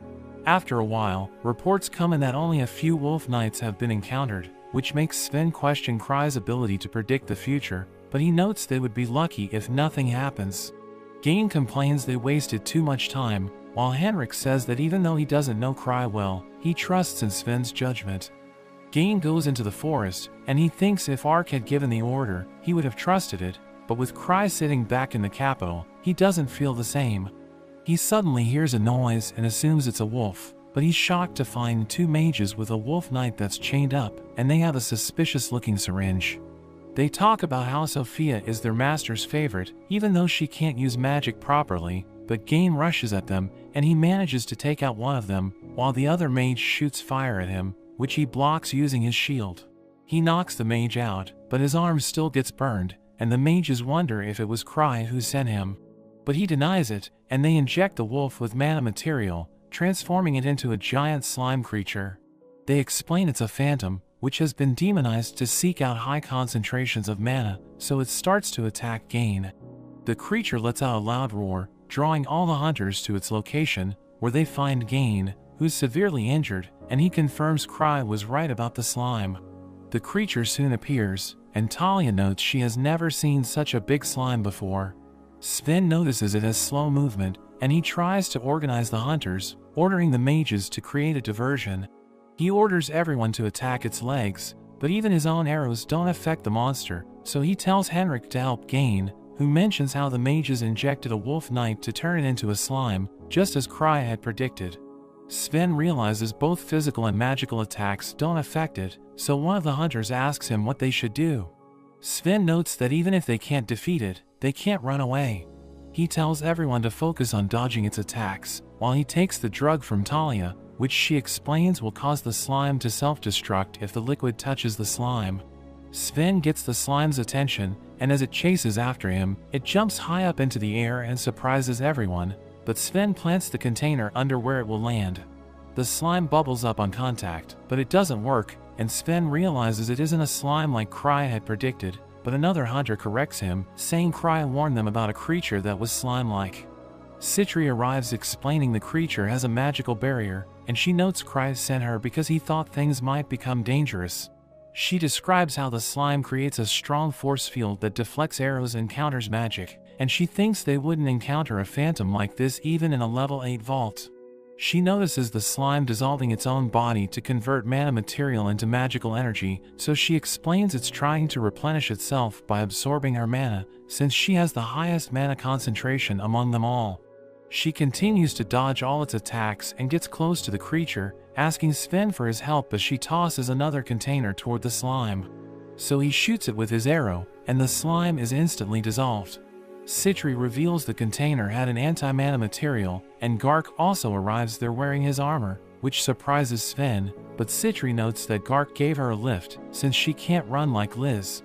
After a while, reports come in that only a few wolf knights have been encountered, which makes Sven question Cry's ability to predict the future, but he notes they would be lucky if nothing happens. Gain complains they wasted too much time, while Henrik says that even though he doesn't know Cry well, he trusts in Sven's judgment. Gain goes into the forest, and he thinks if Ark had given the order, he would have trusted it, but with Cry sitting back in the capital, he doesn't feel the same. He suddenly hears a noise and assumes it's a wolf, but he's shocked to find two mages with a wolf knight that's chained up, and they have a suspicious-looking syringe. They talk about how Sophia is their master's favorite, even though she can't use magic properly, but Gain rushes at them, and he manages to take out one of them, while the other mage shoots fire at him, which he blocks using his shield. He knocks the mage out, but his arm still gets burned, and the mages wonder if it was Cry who sent him. But he denies it, and they inject the wolf with mana material, transforming it into a giant slime creature. They explain it's a phantom, which has been demonized to seek out high concentrations of mana, so it starts to attack Gain. The creature lets out a loud roar, drawing all the hunters to its location, where they find Gain, who's severely injured, and he confirms Cry was right about the slime. The creature soon appears, and Talia notes she has never seen such a big slime before. Sven notices it has slow movement, and he tries to organize the hunters, ordering the mages to create a diversion. He orders everyone to attack its legs, but even his own arrows don't affect the monster, so he tells Henrik to help Gain, who mentions how the mages injected a wolf knight to turn it into a slime, just as Cry had predicted. Sven realizes both physical and magical attacks don't affect it, so one of the hunters asks him what they should do. Sven notes that even if they can't defeat it, they can't run away. He tells everyone to focus on dodging its attacks, while he takes the drug from Talia, which she explains will cause the slime to self-destruct if the liquid touches the slime. Sven gets the slime's attention, and as it chases after him, it jumps high up into the air and surprises everyone, but Sven plants the container under where it will land. The slime bubbles up on contact, but it doesn't work, and Sven realizes it isn't a slime like Cry had predicted, but another hunter corrects him, saying Cry warned them about a creature that was slime-like. Citri arrives explaining the creature has a magical barrier, and she notes Cry sent her because he thought things might become dangerous. She describes how the slime creates a strong force field that deflects arrows and counters magic, and she thinks they wouldn't encounter a phantom like this even in a level 8 vault. She notices the slime dissolving its own body to convert mana material into magical energy, so she explains it's trying to replenish itself by absorbing her mana, since she has the highest mana concentration among them all. She continues to dodge all its attacks and gets close to the creature, asking Sven for his help as she tosses another container toward the slime. So he shoots it with his arrow, and the slime is instantly dissolved. Citri reveals the container had an anti-mana material, and Gark also arrives there wearing his armor, which surprises Sven, but Citri notes that Gark gave her a lift, since she can't run like Liz.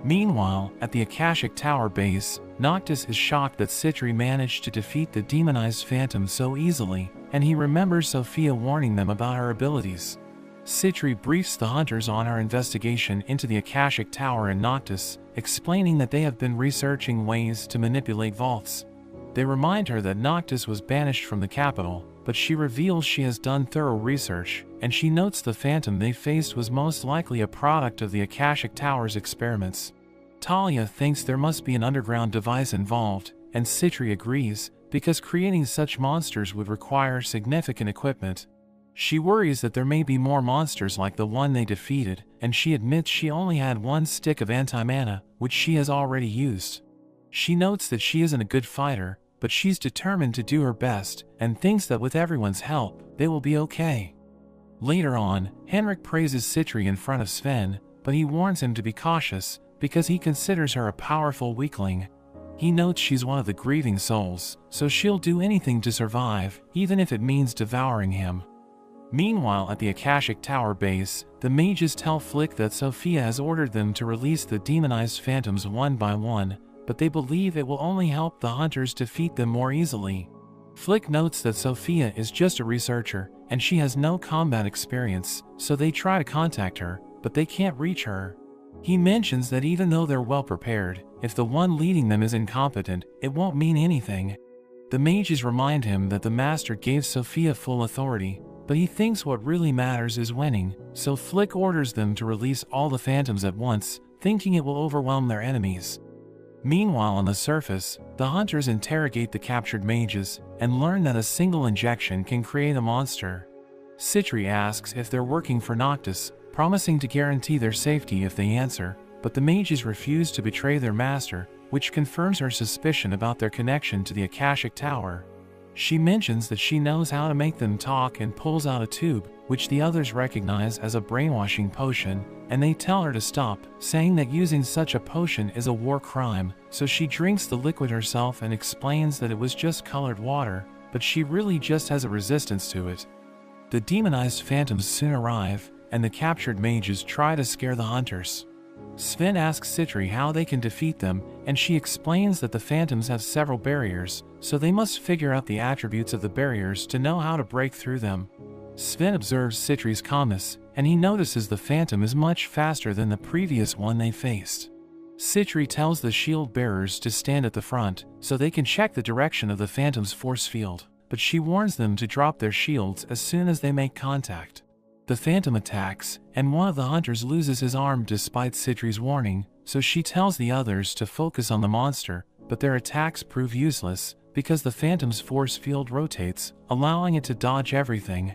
Meanwhile, at the Akashic Tower base, Noctis is shocked that Citri managed to defeat the demonized phantom so easily, and he remembers Sophia warning them about her abilities. Citri briefs the hunters on her investigation into the Akashic Tower and Noctis, explaining that they have been researching ways to manipulate vaults. They remind her that Noctis was banished from the capital, but she reveals she has done thorough research, and she notes the phantom they faced was most likely a product of the Akashic Tower's experiments. Talia thinks there must be an underground device involved, and Citri agrees, because creating such monsters would require significant equipment. She worries that there may be more monsters like the one they defeated, and she admits she only had one stick of anti-mana, which she has already used. She notes that she isn't a good fighter, but she's determined to do her best, and thinks that with everyone's help, they will be okay. Later on, Henrik praises Citri in front of Sven, but he warns him to be cautious because he considers her a powerful weakling. He notes she's one of the grieving souls, so she'll do anything to survive, even if it means devouring him. Meanwhile, at the Akashic Tower base, the mages tell Flick that Sophia has ordered them to release the demonized phantoms one by one, but they believe it will only help the hunters defeat them more easily. Flick notes that Sophia is just a researcher, and she has no combat experience, so they try to contact her, but they can't reach her. He mentions that even though they're well prepared, if the one leading them is incompetent, it won't mean anything. The mages remind him that the Master gave Sophia full authority, but he thinks what really matters is winning, so Flick orders them to release all the phantoms at once, thinking it will overwhelm their enemies. Meanwhile, on the surface, the hunters interrogate the captured mages and learn that a single injection can create a monster. Citri asks if they're working for Noctis, promising to guarantee their safety if they answer, but the mages refuse to betray their master, which confirms her suspicion about their connection to the Akashic Tower. She mentions that she knows how to make them talk and pulls out a tube, which the others recognize as a brainwashing potion, and they tell her to stop, saying that using such a potion is a war crime, so she drinks the liquid herself and explains that it was just colored water, but she really just has a resistance to it. The demonized phantoms soon arrive, and the captured mages try to scare the hunters. Sven asks Citri how they can defeat them, and she explains that the phantoms have several barriers, so they must figure out the attributes of the barriers to know how to break through them. Sven observes Citri's calmness, and he notices the phantom is much faster than the previous one they faced. Citri tells the shield bearers to stand at the front, so they can check the direction of the phantom's force field, but she warns them to drop their shields as soon as they make contact. The phantom attacks, and one of the hunters loses his arm despite Citri's warning, so she tells the others to focus on the monster, but their attacks prove useless because the phantom's force field rotates, allowing it to dodge everything.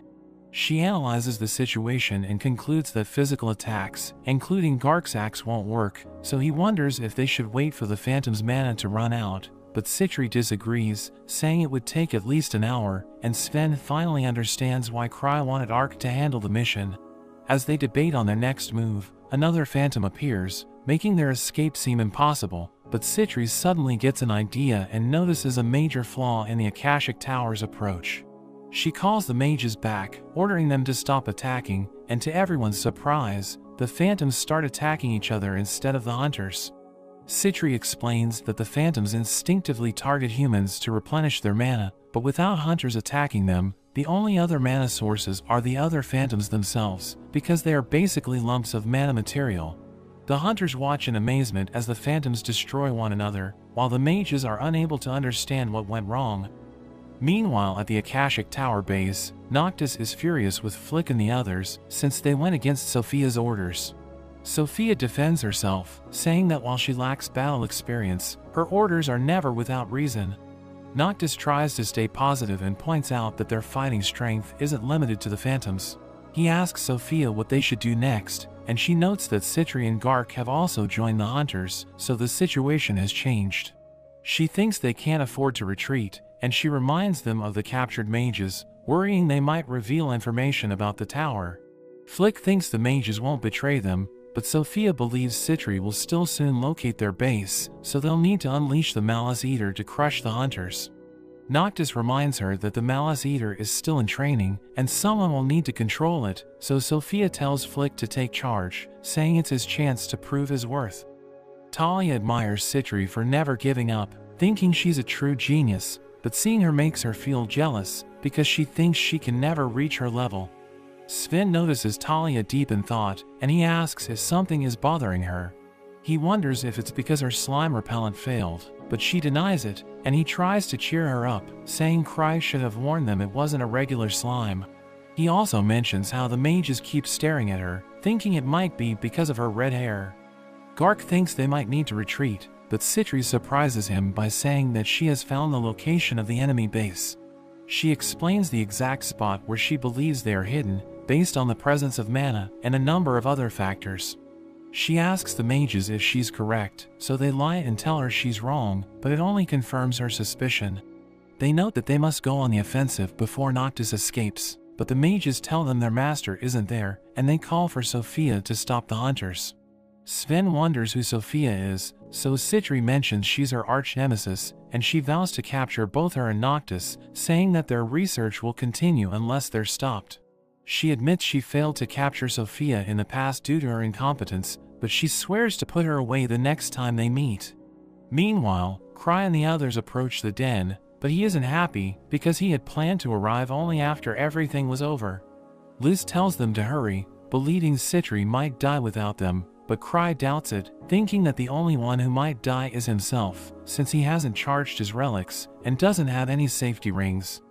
She analyzes the situation and concludes that physical attacks, including Gark's axe, won't work, so he wonders if they should wait for the phantom's mana to run out, but Citri disagrees, saying it would take at least an hour, and Sven finally understands why Cry wanted Ark to handle the mission. As they debate on their next move, another phantom appears, making their escape seem impossible, but Citri suddenly gets an idea and notices a major flaw in the Akashic Tower's approach. She calls the mages back, ordering them to stop attacking, and to everyone's surprise, the phantoms start attacking each other instead of the hunters. Citri explains that the phantoms instinctively target humans to replenish their mana, but without hunters attacking them, the only other mana sources are the other phantoms themselves, because they are basically lumps of mana material. The hunters watch in amazement as the phantoms destroy one another, while the mages are unable to understand what went wrong. Meanwhile, at the Akashic Tower base, Noctis is furious with Flick and the others since they went against Sophia's orders. Sophia defends herself, saying that while she lacks battle experience, her orders are never without reason. Noctis tries to stay positive and points out that their fighting strength isn't limited to the phantoms. He asks Sophia what they should do next, and she notes that Citri and Gark have also joined the hunters, so the situation has changed. She thinks they can't afford to retreat, and she reminds them of the captured mages, worrying they might reveal information about the tower. Flick thinks the mages won't betray them, but Sophia believes Citri will still soon locate their base, so they'll need to unleash the Malice Eater to crush the hunters. Noctis reminds her that the Malice Eater is still in training, and someone will need to control it, so Sophia tells Flick to take charge, saying it's his chance to prove his worth. Talia admires Citri for never giving up, thinking she's a true genius, but seeing her makes her feel jealous, because she thinks she can never reach her level. Sven notices Talia deep in thought, and he asks if something is bothering her. He wonders if it's because her slime repellent failed, but she denies it, and he tries to cheer her up, saying Cry should have warned them it wasn't a regular slime. He also mentions how the mages keep staring at her, thinking it might be because of her red hair. Gark thinks they might need to retreat, but Citri surprises him by saying that she has found the location of the enemy base. She explains the exact spot where she believes they are hidden, based on the presence of mana and a number of other factors. She asks the mages if she's correct, so they lie and tell her she's wrong, but it only confirms her suspicion. They note that they must go on the offensive before Noctis escapes, but the mages tell them their master isn't there, and they call for Sophia to stop the hunters. Sven wonders who Sophia is, so Citri mentions she's her arch-nemesis, and she vows to capture both her and Noctis, saying that their research will continue unless they're stopped. She admits she failed to capture Sophia in the past due to her incompetence, but she swears to put her away the next time they meet. Meanwhile, Cry and the others approach the den, but he isn't happy because he had planned to arrive only after everything was over. Liz tells them to hurry, believing Citri might die without them, but Cry doubts it, thinking that the only one who might die is himself, since he hasn't charged his relics and doesn't have any safety rings.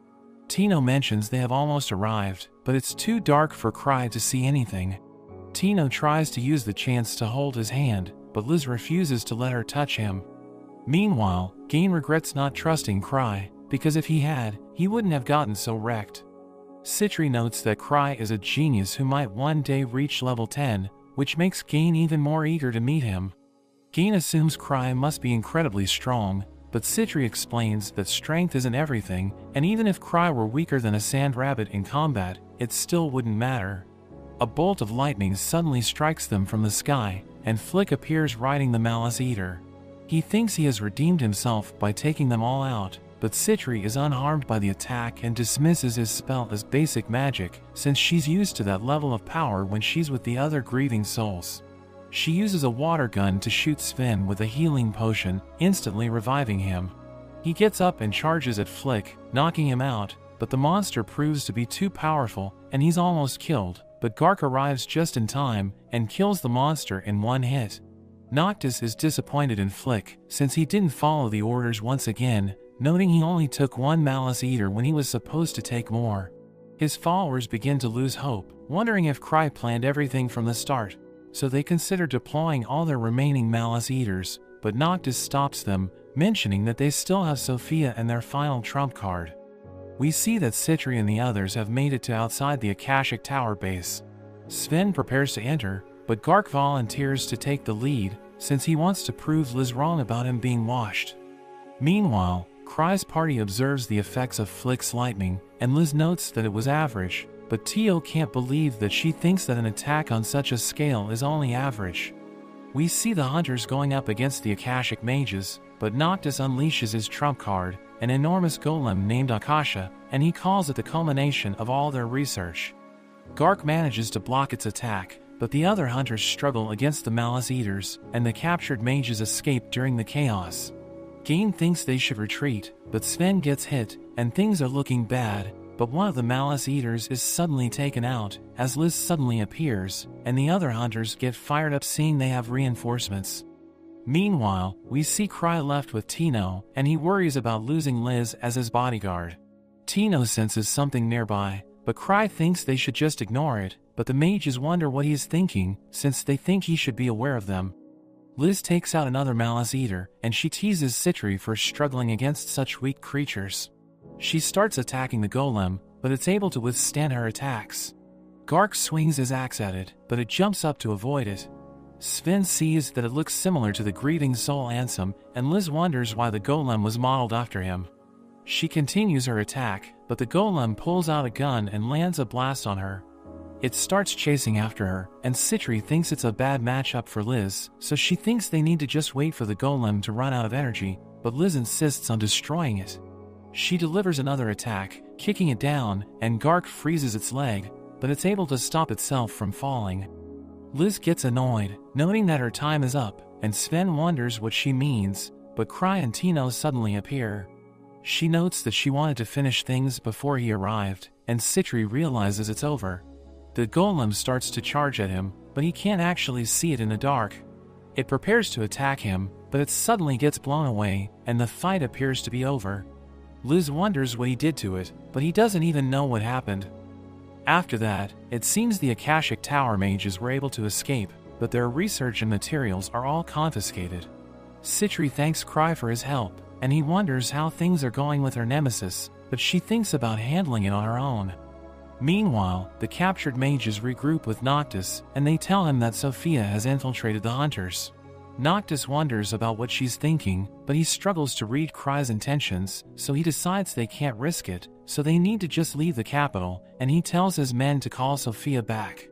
Tino mentions they have almost arrived, but it's too dark for Cry to see anything. Tino tries to use the chance to hold his hand, but Liz refuses to let her touch him. Meanwhile, Gain regrets not trusting Cry, because if he had, he wouldn't have gotten so wrecked. Citri notes that Cry is a genius who might one day reach level 10, which makes Gain even more eager to meet him. Gain assumes Cry must be incredibly strong, but Citri explains that strength isn't everything, and even if Cry were weaker than a sand rabbit in combat, it still wouldn't matter. A bolt of lightning suddenly strikes them from the sky, and Flick appears riding the Malice Eater. He thinks he has redeemed himself by taking them all out, but Citri is unharmed by the attack and dismisses his spell as basic magic, since she's used to that level of power when she's with the other grieving souls. She uses a water gun to shoot Sven with a healing potion, instantly reviving him. He gets up and charges at Flick, knocking him out, but the monster proves to be too powerful, and he's almost killed, but Gark arrives just in time and kills the monster in one hit. Noctis is disappointed in Flick, since he didn't follow the orders once again, noting he only took one Malice Eater when he was supposed to take more. His followers begin to lose hope, wondering if Cry planned everything from the start, so they consider deploying all their remaining Malice Eaters, but Noctis stops them, mentioning that they still have Sophia and their final trump card. We see that Citri and the others have made it to outside the Akashic Tower base. Sven prepares to enter, but Gark volunteers to take the lead, since he wants to prove Liz wrong about him being washed. Meanwhile, Cry's party observes the effects of Flick's lightning, and Liz notes that it was average, but Tio can't believe that she thinks that an attack on such a scale is only average. We see the hunters going up against the Akashic mages, but Noctis unleashes his trump card, an enormous golem named Akasha, and he calls it the culmination of all their research. Gark manages to block its attack, but the other hunters struggle against the Malice Eaters, and the captured mages escape during the chaos. Gain thinks they should retreat, but Sven gets hit, and things are looking bad, but one of the Malice Eaters is suddenly taken out, as Liz suddenly appears, and the other hunters get fired up seeing they have reinforcements. Meanwhile, we see Cry left with Tino, and he worries about losing Liz as his bodyguard. Tino senses something nearby, but Cry thinks they should just ignore it, but the mages wonder what he is thinking, since they think he should be aware of them. Liz takes out another Malice Eater, and she teases Citri for struggling against such weak creatures. She starts attacking the golem, but it's able to withstand her attacks. Gark swings his axe at it, but it jumps up to avoid it. Sven sees that it looks similar to the Grieving Soul Ansem, and Liz wonders why the golem was modeled after him. She continues her attack, but the golem pulls out a gun and lands a blast on her. It starts chasing after her, and Citri thinks it's a bad matchup for Liz, so she thinks they need to just wait for the golem to run out of energy, but Liz insists on destroying it. She delivers another attack, kicking it down, and Gark freezes its leg, but it's able to stop itself from falling. Liz gets annoyed, noting that her time is up, and Sven wonders what she means, but Cry and Tino suddenly appear. She notes that she wanted to finish things before he arrived, and Citri realizes it's over. The golem starts to charge at him, but he can't actually see it in the dark. It prepares to attack him, but it suddenly gets blown away, and the fight appears to be over. Liz wonders what he did to it, but he doesn't even know what happened. After that, it seems the Akashic Tower mages were able to escape, but their research and materials are all confiscated. Citri thanks Cry for his help, and he wonders how things are going with her nemesis, but she thinks about handling it on her own. Meanwhile, the captured mages regroup with Noctis, and they tell him that Sophia has infiltrated the hunters. Noctis wonders about what she's thinking, but he struggles to read Cry's intentions, so he decides they can't risk it, so they need to just leave the capital, and he tells his men to call Sophia back.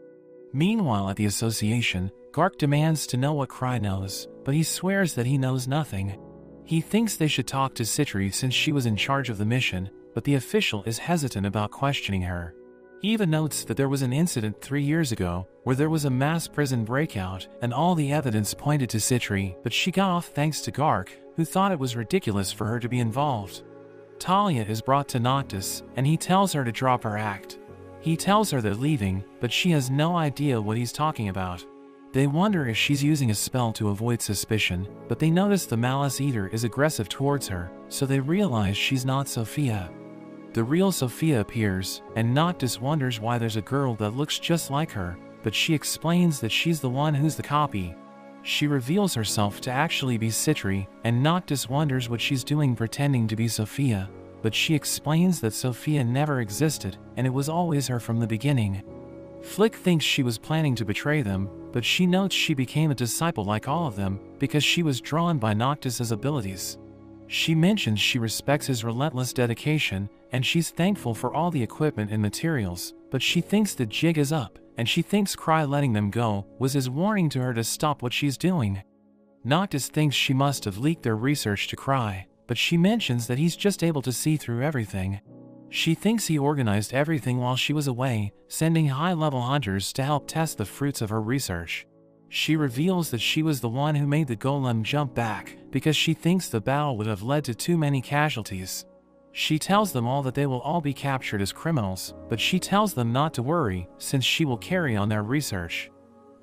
Meanwhile at the association, Gark demands to know what Cry knows, but he swears that he knows nothing. He thinks they should talk to Citri since she was in charge of the mission, but the official is hesitant about questioning her. He even notes that there was an incident 3 years ago where there was a mass prison breakout and all the evidence pointed to Citri, but she got off thanks to Gark, who thought it was ridiculous for her to be involved. Talia is brought to Noctis, and he tells her to drop her act. He tells her they're leaving, but she has no idea what he's talking about. They wonder if she's using a spell to avoid suspicion, but they notice the Malice Eater is aggressive towards her, so they realize she's not Sophia. The real Sophia appears, and Noctis wonders why there's a girl that looks just like her, but she explains that she's the one who's the copy. She reveals herself to actually be Citri, and Noctis wonders what she's doing pretending to be Sophia, but she explains that Sophia never existed, and it was always her from the beginning. Flick thinks she was planning to betray them, but she notes she became a disciple like all of them, because she was drawn by Noctis's abilities. She mentions she respects his relentless dedication, and she's thankful for all the equipment and materials, but she thinks the jig is up, and she thinks Cry letting them go was his warning to her to stop what she's doing. Noctis thinks she must have leaked their research to Cry, but she mentions that he's just able to see through everything. She thinks he organized everything while she was away, sending high-level hunters to help test the fruits of her research. She reveals that she was the one who made the golem jump back, because she thinks the battle would have led to too many casualties. She tells them all that they will all be captured as criminals, but she tells them not to worry, since she will carry on their research.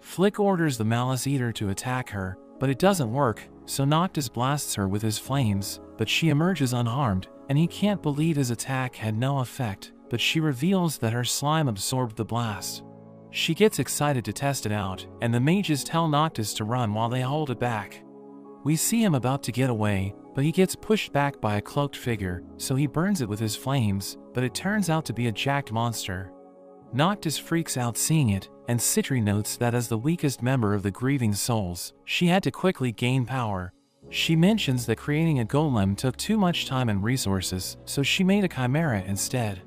Flick orders the Malice Eater to attack her, but it doesn't work, so Noctis blasts her with his flames, but she emerges unharmed, and he can't believe his attack had no effect, but she reveals that her slime absorbed the blast. She gets excited to test it out, and the mages tell Noctis to run while they hold it back. We see him about to get away, but he gets pushed back by a cloaked figure, so he burns it with his flames, but it turns out to be a jacked monster. Noctis freaks out seeing it, and Citri notes that as the weakest member of the Grieving Souls, she had to quickly gain power. She mentions that creating a golem took too much time and resources, so she made a chimera instead.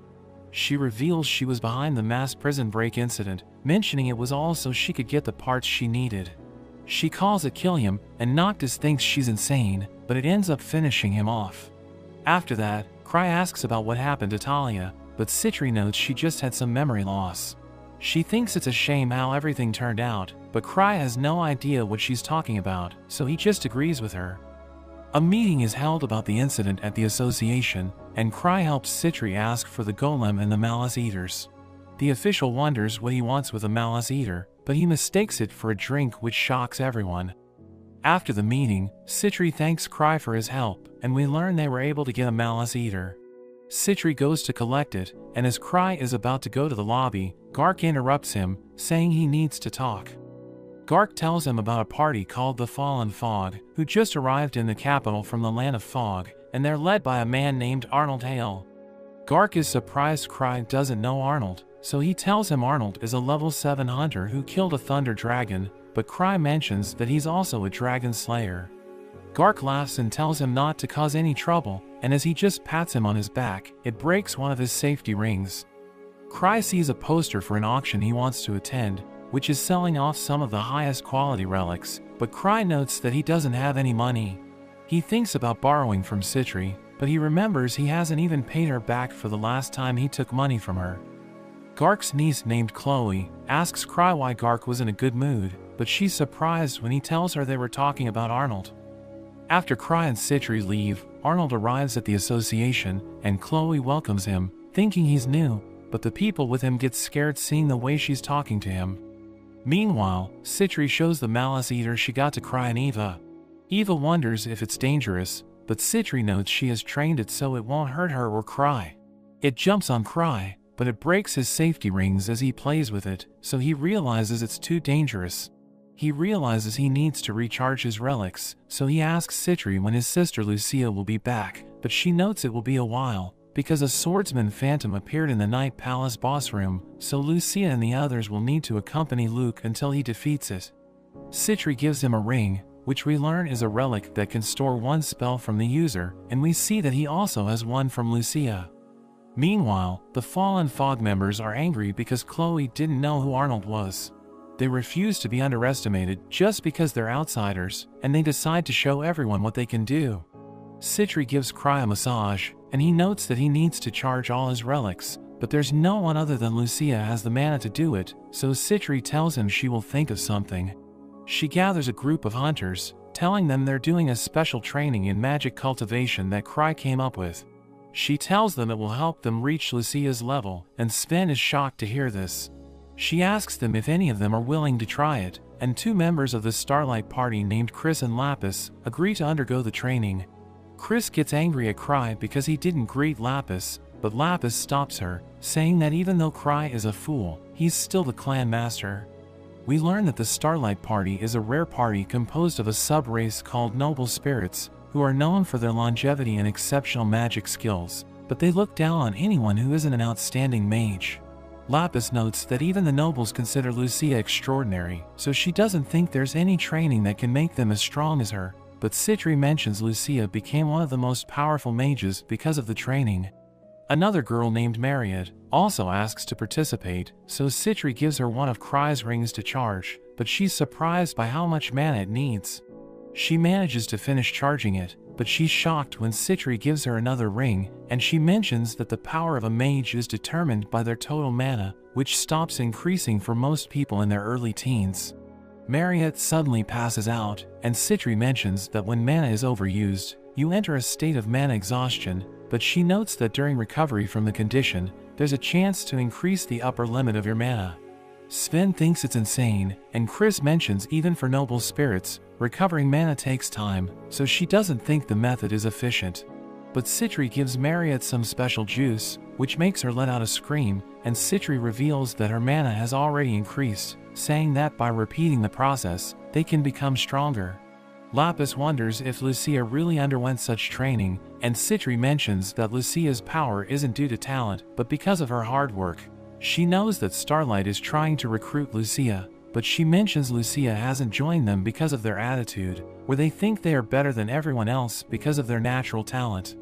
She reveals she was behind the mass prison break incident, mentioning it was all so she could get the parts she needed. She calls it Killiam, and Noctis thinks she's insane, but it ends up finishing him off. After that, Cry asks about what happened to Talia, but Citri notes she just had some memory loss. She thinks it's a shame how everything turned out, but Cry has no idea what she's talking about, so he just agrees with her. A meeting is held about the incident at the association, and Cry helps Citri ask for the golem and the Malice Eaters. The official wonders what he wants with a Malice Eater, but he mistakes it for a drink, which shocks everyone. After the meeting, Citri thanks Cry for his help, and we learn they were able to get a Malice Eater. Citri goes to collect it, and as Cry is about to go to the lobby, Gark interrupts him, saying he needs to talk. Gark tells him about a party called the Fallen Fog, who just arrived in the capital from the Land of Fog, and they're led by a man named Arnold Hale. Gark is surprised Cry doesn't know Arnold, so he tells him Arnold is a level 7 hunter who killed a thunder dragon, but Cry mentions that he's also a dragon slayer. Gark laughs and tells him not to cause any trouble, and as he just pats him on his back, it breaks one of his safety rings. Cry sees a poster for an auction he wants to attend, which is selling off some of the highest quality relics, but Cry notes that he doesn't have any money. He thinks about borrowing from Citri, but he remembers he hasn't even paid her back for the last time he took money from her. Gark's niece named Chloe asks Cry why Gark was in a good mood, but she's surprised when he tells her they were talking about Arnold. After Cry and Citri leave, Arnold arrives at the association, and Chloe welcomes him, thinking he's new, but the people with him get scared seeing the way she's talking to him. Meanwhile, Citri shows the Malice Eater she got to Cry and Eva. Eva wonders if it's dangerous, but Citri notes she has trained it so it won't hurt her or Cry. It jumps on Cry, but it breaks his safety rings as he plays with it, so he realizes it's too dangerous. He realizes he needs to recharge his relics, so he asks Citri when his sister Lucia will be back, but she notes it will be a while, because a swordsman phantom appeared in the Night Palace boss room, so Lucia and the others will need to accompany Luke until he defeats it. Citri gives him a ring, which we learn is a relic that can store one spell from the user, and we see that he also has one from Lucia. Meanwhile, the Fallen Fog members are angry because Chloe didn't know who Arnold was. They refuse to be underestimated just because they're outsiders, and they decide to show everyone what they can do. Citri gives Cry a massage, and he notes that he needs to charge all his relics, but there's no one other than Lucia has the mana to do it, so Citri tells him she will think of something. She gathers a group of hunters, telling them they're doing a special training in magic cultivation that Cry came up with. She tells them it will help them reach Lucia's level, and Sven is shocked to hear this. She asks them if any of them are willing to try it, and 2 members of the Starlight Party named Chris and Lapis agree to undergo the training. Chris gets angry at Cry because he didn't greet Lapis, but Lapis stops her, saying that even though Cry is a fool, he's still the clan master. We learn that the Starlight Party is a rare party composed of a sub-race called Noble Spirits, who are known for their longevity and exceptional magic skills, but they look down on anyone who isn't an outstanding mage. Lapis notes that even the nobles consider Lucia extraordinary, so she doesn't think there's any training that can make them as strong as her, but Citri mentions Lucia became one of the most powerful mages because of the training. Another girl named Mariette also asks to participate, so Citri gives her one of Cry's rings to charge, but she's surprised by how much mana it needs. She manages to finish charging it, but she's shocked when Citri gives her another ring, and she mentions that the power of a mage is determined by their total mana, which stops increasing for most people in their early teens. Mariette suddenly passes out, and Citri mentions that when mana is overused, you enter a state of mana exhaustion, but she notes that during recovery from the condition, there's a chance to increase the upper limit of your mana. Sven thinks it's insane, and Chris mentions even for noble spirits, recovering mana takes time, so she doesn't think the method is efficient. But Citri gives Mariette some special juice, which makes her let out a scream, and Citri reveals that her mana has already increased, saying that by repeating the process, they can become stronger. Lapis wonders if Lucia really underwent such training, and Citri mentions that Lucia's power isn't due to talent, but because of her hard work. She knows that Starlight is trying to recruit Lucia, but she mentions Lucia hasn't joined them because of their attitude, where they think they are better than everyone else because of their natural talent.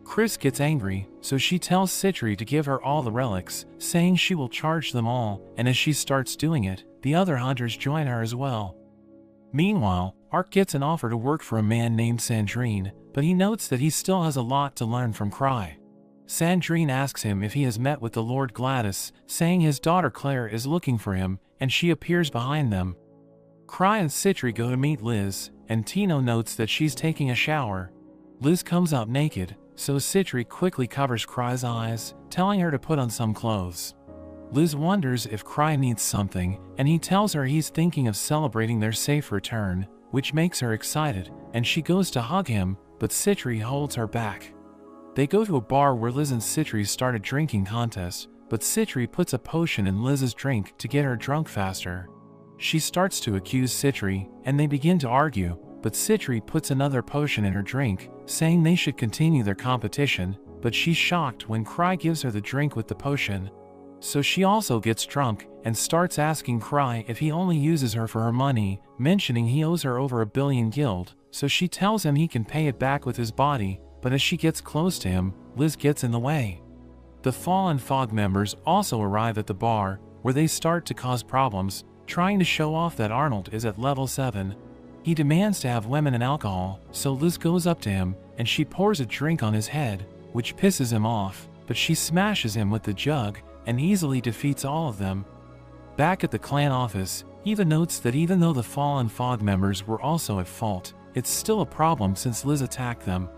Chris gets angry, so she tells Citri to give her all the relics, saying she will charge them all, and as she starts doing it, the other hunters join her as well. Meanwhile, Ark gets an offer to work for a man named Sandrine, but he notes that he still has a lot to learn from Cry. Sandrine asks him if he has met with the Lord Gladys, saying his daughter Claire is looking for him, and she appears behind them. Cry and Citri go to meet Liz, and Tino notes that she's taking a shower. Liz comes out naked, so Citri quickly covers Cry's eyes, telling her to put on some clothes. Liz wonders if Cry needs something, and he tells her he's thinking of celebrating their safe return, which makes her excited, and she goes to hug him, but Citri holds her back. They go to a bar where Liz and Citri start a drinking contest, but Citri puts a potion in Liz's drink to get her drunk faster. She starts to accuse Citri, and they begin to argue, but Citri puts another potion in her drink, saying they should continue their competition, but she's shocked when Cry gives her the drink with the potion. So she also gets drunk, and starts asking Cry if he only uses her for her money, mentioning he owes her over 1 billion gild, so she tells him he can pay it back with his body, but as she gets close to him, Liz gets in the way. The Fallen Fog members also arrive at the bar, where they start to cause problems, trying to show off that Arnold is at level 7. He demands to have women and alcohol, so Liz goes up to him, and she pours a drink on his head, which pisses him off, but she smashes him with the jug, and easily defeats all of them. Back at the clan office, Eva notes that even though the Fallen Fog members were also at fault, it's still a problem since Liz attacked them.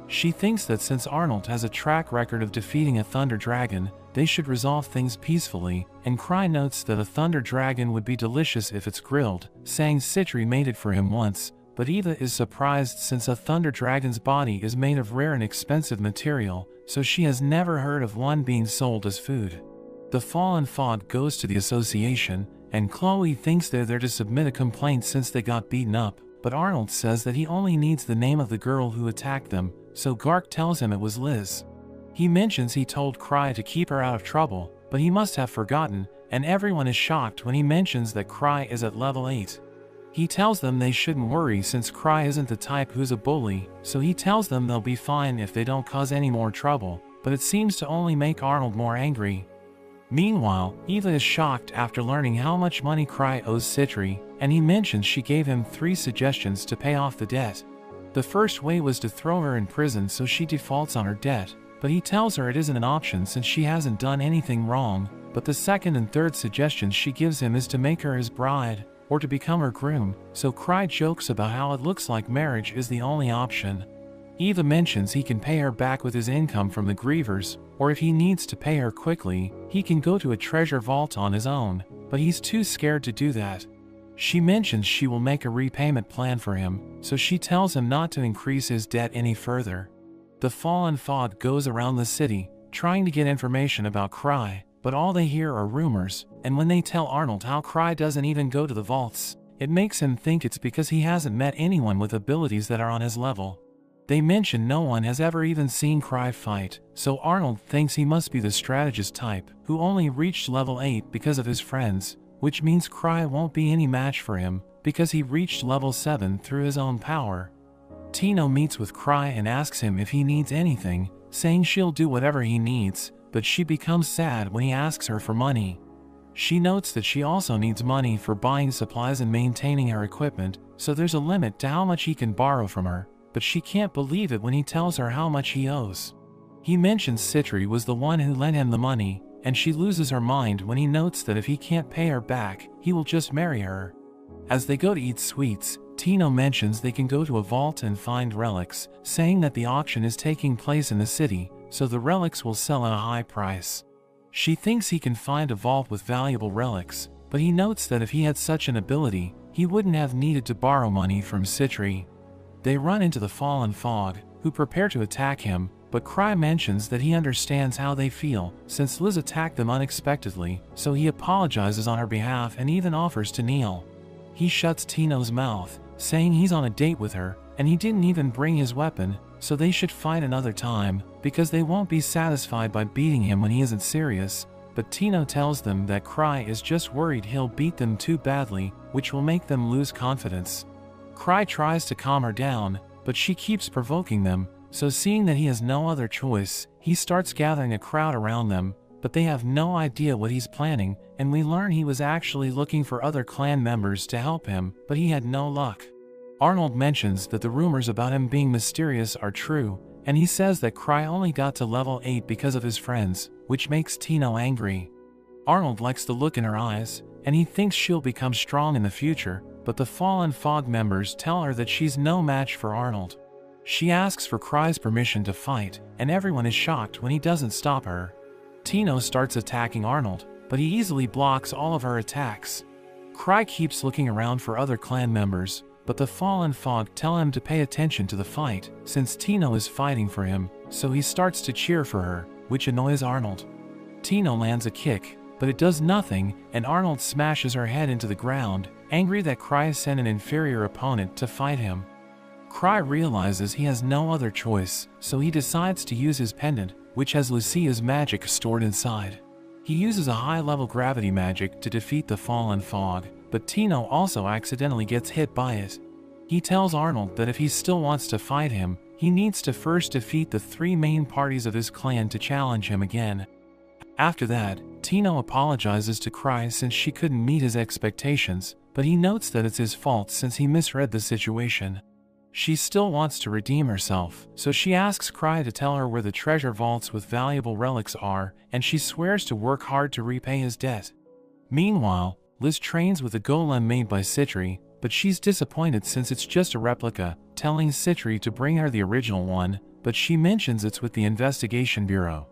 She thinks that since Arnold has a track record of defeating a Thunder Dragon, they should resolve things peacefully, and Cry notes that a Thunder Dragon would be delicious if it's grilled, saying Citri made it for him once, but Eva is surprised since a Thunder Dragon's body is made of rare and expensive material, so she has never heard of one being sold as food. The Fallen Fog goes to the association, and Chloe thinks they're there to submit a complaint since they got beaten up, but Arnold says that he only needs the name of the girl who attacked them, so Gark tells him it was Liz. He mentions he told Cry to keep her out of trouble, but he must have forgotten, and everyone is shocked when he mentions that Cry is at level 8. He tells them they shouldn't worry since Cry isn't the type who's a bully, so he tells them they'll be fine if they don't cause any more trouble, but it seems to only make Arnold more angry. Meanwhile, Eva is shocked after learning how much money Cry owes Citri, and he mentions she gave him 3 suggestions to pay off the debt. The first way was to throw her in prison so she defaults on her debt, but he tells her it isn't an option since she hasn't done anything wrong, but the second and third suggestions she gives him is to make her his bride, or to become her groom, so Cry jokes about how it looks like marriage is the only option. Eva mentions he can pay her back with his income from the Grievers, or if he needs to pay her quickly, he can go to a treasure vault on his own, but he's too scared to do that. She mentions she will make a repayment plan for him, so she tells him not to increase his debt any further. The Fallen Fog goes around the city, trying to get information about Cry, but all they hear are rumors, and when they tell Arnold how Cry doesn't even go to the vaults, it makes him think it's because he hasn't met anyone with abilities that are on his level. They mention no one has ever even seen Cry fight, so Arnold thinks he must be the strategist type, who only reached level 8 because of his friends, which means Cry won't be any match for him, because he reached level 7 through his own power. Tino meets with Cry and asks him if he needs anything, saying she'll do whatever he needs, but she becomes sad when he asks her for money. She notes that she also needs money for buying supplies and maintaining her equipment, so there's a limit to how much he can borrow from her, but she can't believe it when he tells her how much he owes. He mentions Citri was the one who lent him the money, and she loses her mind when he notes that if he can't pay her back, he will just marry her. As they go to eat sweets, Tino mentions they can go to a vault and find relics, saying that the auction is taking place in the city, so the relics will sell at a high price. She thinks he can find a vault with valuable relics, but he notes that if he had such an ability, he wouldn't have needed to borrow money from Citri. They run into the Fallen Fog, who prepare to attack him, but Cry mentions that he understands how they feel, since Liz attacked them unexpectedly, so he apologizes on her behalf and even offers to kneel. He shuts Tino's mouth, saying he's on a date with her, and he didn't even bring his weapon, so they should fight another time, because they won't be satisfied by beating him when he isn't serious, but Tino tells them that Cry is just worried he'll beat them too badly, which will make them lose confidence. Cry tries to calm her down, but she keeps provoking them, so seeing that he has no other choice, he starts gathering a crowd around them, but they have no idea what he's planning, and we learn he was actually looking for other clan members to help him, but he had no luck. Arnold mentions that the rumors about him being mysterious are true, and he says that Cry only got to level 8 because of his friends, which makes Tino angry. Arnold likes the look in her eyes, and he thinks she'll become strong in the future, but the Fallen Fog members tell her that she's no match for Arnold. She asks for Cry's permission to fight, and everyone is shocked when he doesn't stop her. Tino starts attacking Arnold, but he easily blocks all of her attacks. Cry keeps looking around for other clan members, but the Fallen Fog tell him to pay attention to the fight, since Tino is fighting for him, so he starts to cheer for her, which annoys Arnold. Tino lands a kick, but it does nothing, and Arnold smashes her head into the ground, angry that Cry sent an inferior opponent to fight him. Cry realizes he has no other choice, so he decides to use his pendant, which has Lucia's magic stored inside. He uses a high-level gravity magic to defeat the Fallen Fog, but Tino also accidentally gets hit by it. He tells Arnold that if he still wants to fight him, he needs to first defeat the 3 main parties of his clan to challenge him again. After that, Tino apologizes to Cry since she couldn't meet his expectations, but he notes that it's his fault since he misread the situation. She still wants to redeem herself, so she asks Cry to tell her where the treasure vaults with valuable relics are, and she swears to work hard to repay his debt. Meanwhile, Liz trains with a golem made by Citri, but she's disappointed since it's just a replica, telling Citri to bring her the original one, but she mentions it's with the Investigation Bureau.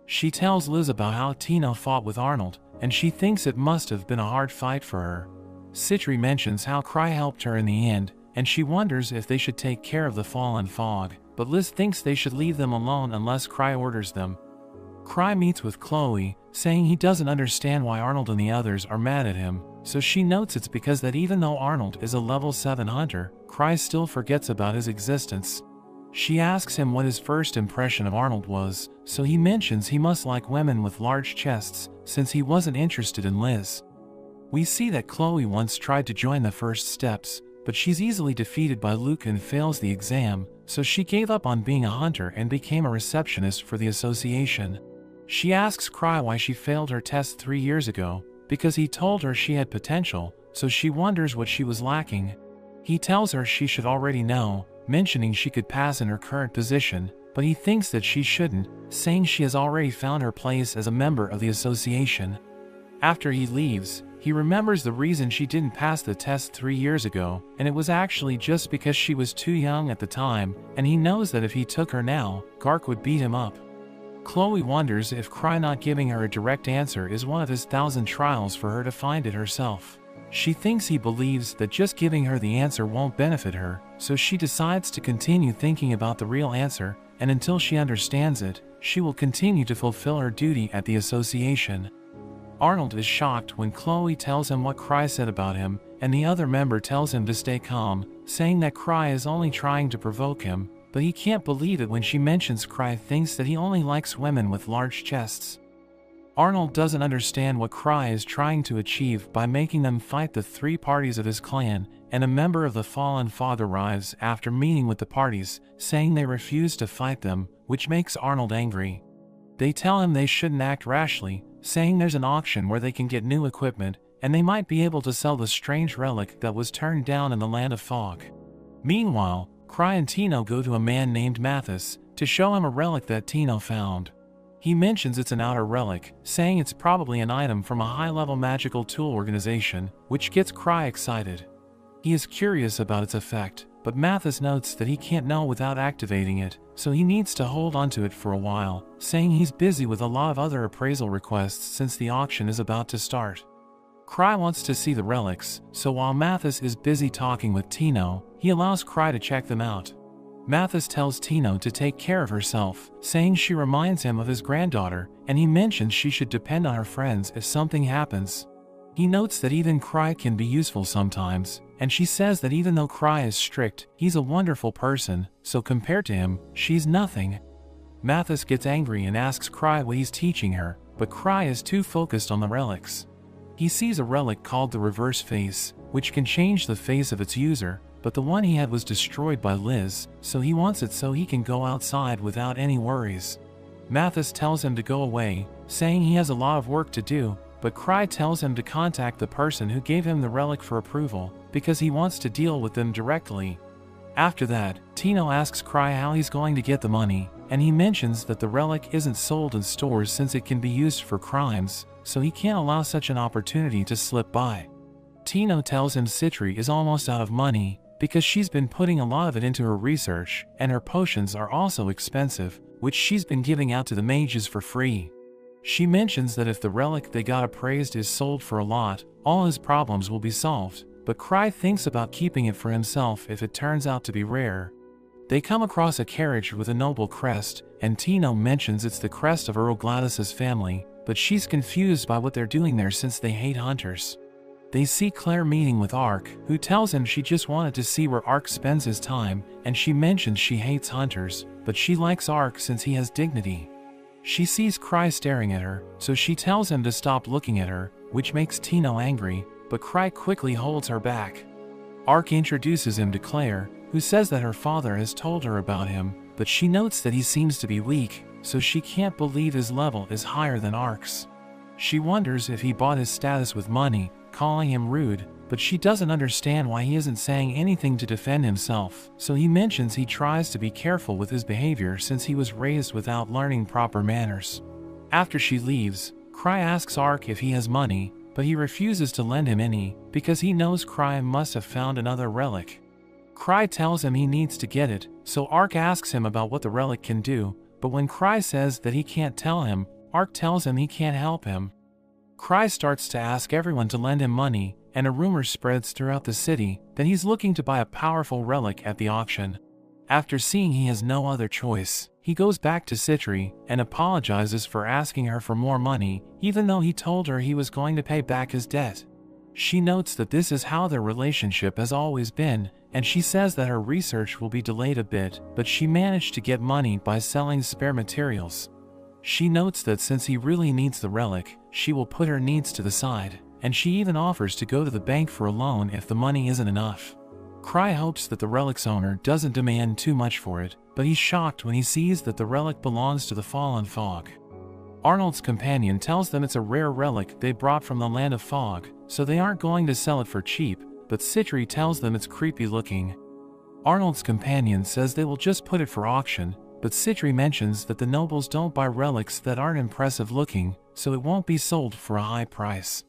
She tells Liz about how Tino fought with Arnold, and she thinks it must have been a hard fight for her. Citri mentions how Cry helped her in the end, and she wonders if they should take care of the Fallen Fog, but Liz thinks they should leave them alone unless Cry orders them. Cry meets with Chloe, saying he doesn't understand why Arnold and the others are mad at him, so she notes it's because that even though Arnold is a level 7 hunter, Cry still forgets about his existence. She asks him what his first impression of Arnold was, so he mentions he must like women with large chests, since he wasn't interested in Liz. We see that Chloe once tried to join the First Steps, but she's easily defeated by Luke and fails the exam, so she gave up on being a hunter and became a receptionist for the association. She asks Cry why she failed her test 3 years ago, because he told her she had potential, so she wonders what she was lacking. He tells her she should already know, mentioning she could pass in her current position, but he thinks that she shouldn't, saying she has already found her place as a member of the association. After he leaves, he remembers the reason she didn't pass the test 3 years ago, and it was actually just because she was too young at the time, and he knows that if he took her now, Gark would beat him up. Chloe wonders if Cry not giving her a direct answer is one of his 1,000 trials for her to find it herself. She thinks he believes that just giving her the answer won't benefit her, so she decides to continue thinking about the real answer, and until she understands it, she will continue to fulfill her duty at the association. Arnold is shocked when Chloe tells him what Cry said about him, and the other member tells him to stay calm, saying that Cry is only trying to provoke him, but he can't believe it when she mentions Cry thinks that he only likes women with large chests. Arnold doesn't understand what Cry is trying to achieve by making them fight the 3 parties of his clan, and a member of the Fallen Father arrives after meeting with the parties, saying they refuse to fight them, which makes Arnold angry. They tell him they shouldn't act rashly, saying there's an auction where they can get new equipment, and they might be able to sell the strange relic that was turned down in the Land of Fog. Meanwhile, Cry and Tino go to a man named Mathis to show him a relic that Tino found. He mentions it's an outer relic, saying it's probably an item from a high-level magical tool organization, which gets Cry excited. He is curious about its effect, but Mathis notes that he can't know without activating it, so he needs to hold onto it for a while, saying he's busy with a lot of other appraisal requests since the auction is about to start. Cry wants to see the relics, so while Mathis is busy talking with Tino, he allows Cry to check them out. Mathis tells Tino to take care of herself, saying she reminds him of his granddaughter, and he mentions she should depend on her friends if something happens. He notes that even Cry can be useful sometimes, and she says that even though Cry is strict, he's a wonderful person, so compared to him, she's nothing. Mathis gets angry and asks Cry what he's teaching her, but Cry is too focused on the relics. He sees a relic called the Reverse Face, which can change the face of its user, but the one he had was destroyed by Liz, so he wants it so he can go outside without any worries. Mathis tells him to go away, saying he has a lot of work to do, but Cry tells him to contact the person who gave him the relic for approval, because he wants to deal with them directly. After that, Tino asks Cry how he's going to get the money, and he mentions that the relic isn't sold in stores since it can be used for crimes, so he can't allow such an opportunity to slip by. Tino tells him Citri is almost out of money, because she's been putting a lot of it into her research, and her potions are also expensive, which she's been giving out to the mages for free. She mentions that if the relic they got appraised is sold for a lot, all his problems will be solved, but Cry thinks about keeping it for himself if it turns out to be rare. They come across a carriage with a noble crest, and Tino mentions it's the crest of Earl Gladys's family, but she's confused by what they're doing there since they hate hunters. They see Claire meeting with Ark, who tells him she just wanted to see where Ark spends his time, and she mentions she hates hunters, but she likes Ark since he has dignity. She sees Cry staring at her, so she tells him to stop looking at her, which makes Tino angry, but Cry quickly holds her back. Ark introduces him to Claire, who says that her father has told her about him, but she notes that he seems to be weak, so she can't believe his level is higher than Ark's. She wonders if he bought his status with money, calling him rude, but she doesn't understand why he isn't saying anything to defend himself, so he mentions he tries to be careful with his behavior since he was raised without learning proper manners. After she leaves, Cry asks Ark if he has money, but he refuses to lend him any, because he knows Cry must have found another relic. Cry tells him he needs to get it, so Ark asks him about what the relic can do, but when Cry says that he can't tell him, Ark tells him he can't help him. Cry starts to ask everyone to lend him money, and a rumor spreads throughout the city that he's looking to buy a powerful relic at the auction. After seeing he has no other choice, he goes back to Citri and apologizes for asking her for more money, even though he told her he was going to pay back his debt. She notes that this is how their relationship has always been, and she says that her research will be delayed a bit, but she managed to get money by selling spare materials. She notes that since he really needs the relic, she will put her needs to the side. and she even offers to go to the bank for a loan if the money isn't enough. Cry hopes that the relic's owner doesn't demand too much for it, but he's shocked when he sees that the relic belongs to the fallen Fog. Arnold's companion tells them it's a rare relic they brought from the land of Fog, so they aren't going to sell it for cheap, but Citri tells them it's creepy looking. Arnold's companion says they will just put it for auction, but Citri mentions that the nobles don't buy relics that aren't impressive looking, so it won't be sold for a high price.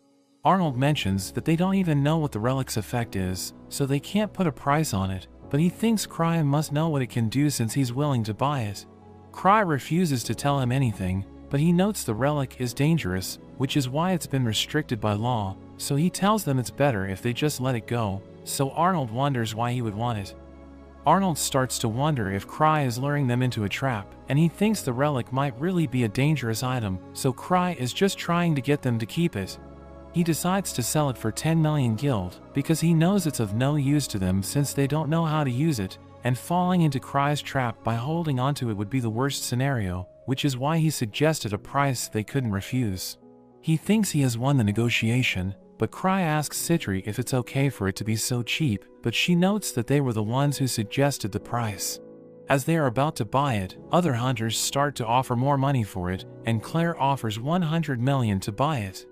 Arnold mentions that they don't even know what the relic's effect is, so they can't put a price on it, but he thinks Cry must know what it can do since he's willing to buy it. Cry refuses to tell him anything, but he notes the relic is dangerous, which is why it's been restricted by law, so he tells them it's better if they just let it go, so Arnold wonders why he would want it. Arnold starts to wonder if Cry is luring them into a trap, and he thinks the relic might really be a dangerous item, so Cry is just trying to get them to keep it. He decides to sell it for 10 million gild, because he knows it's of no use to them since they don't know how to use it, and falling into Cry's trap by holding onto it would be the worst scenario, which is why he suggested a price they couldn't refuse. He thinks he has won the negotiation, but Cry asks Citri if it's okay for it to be so cheap, but she notes that they were the ones who suggested the price. As they are about to buy it, other hunters start to offer more money for it, and Claire offers 100 million to buy it.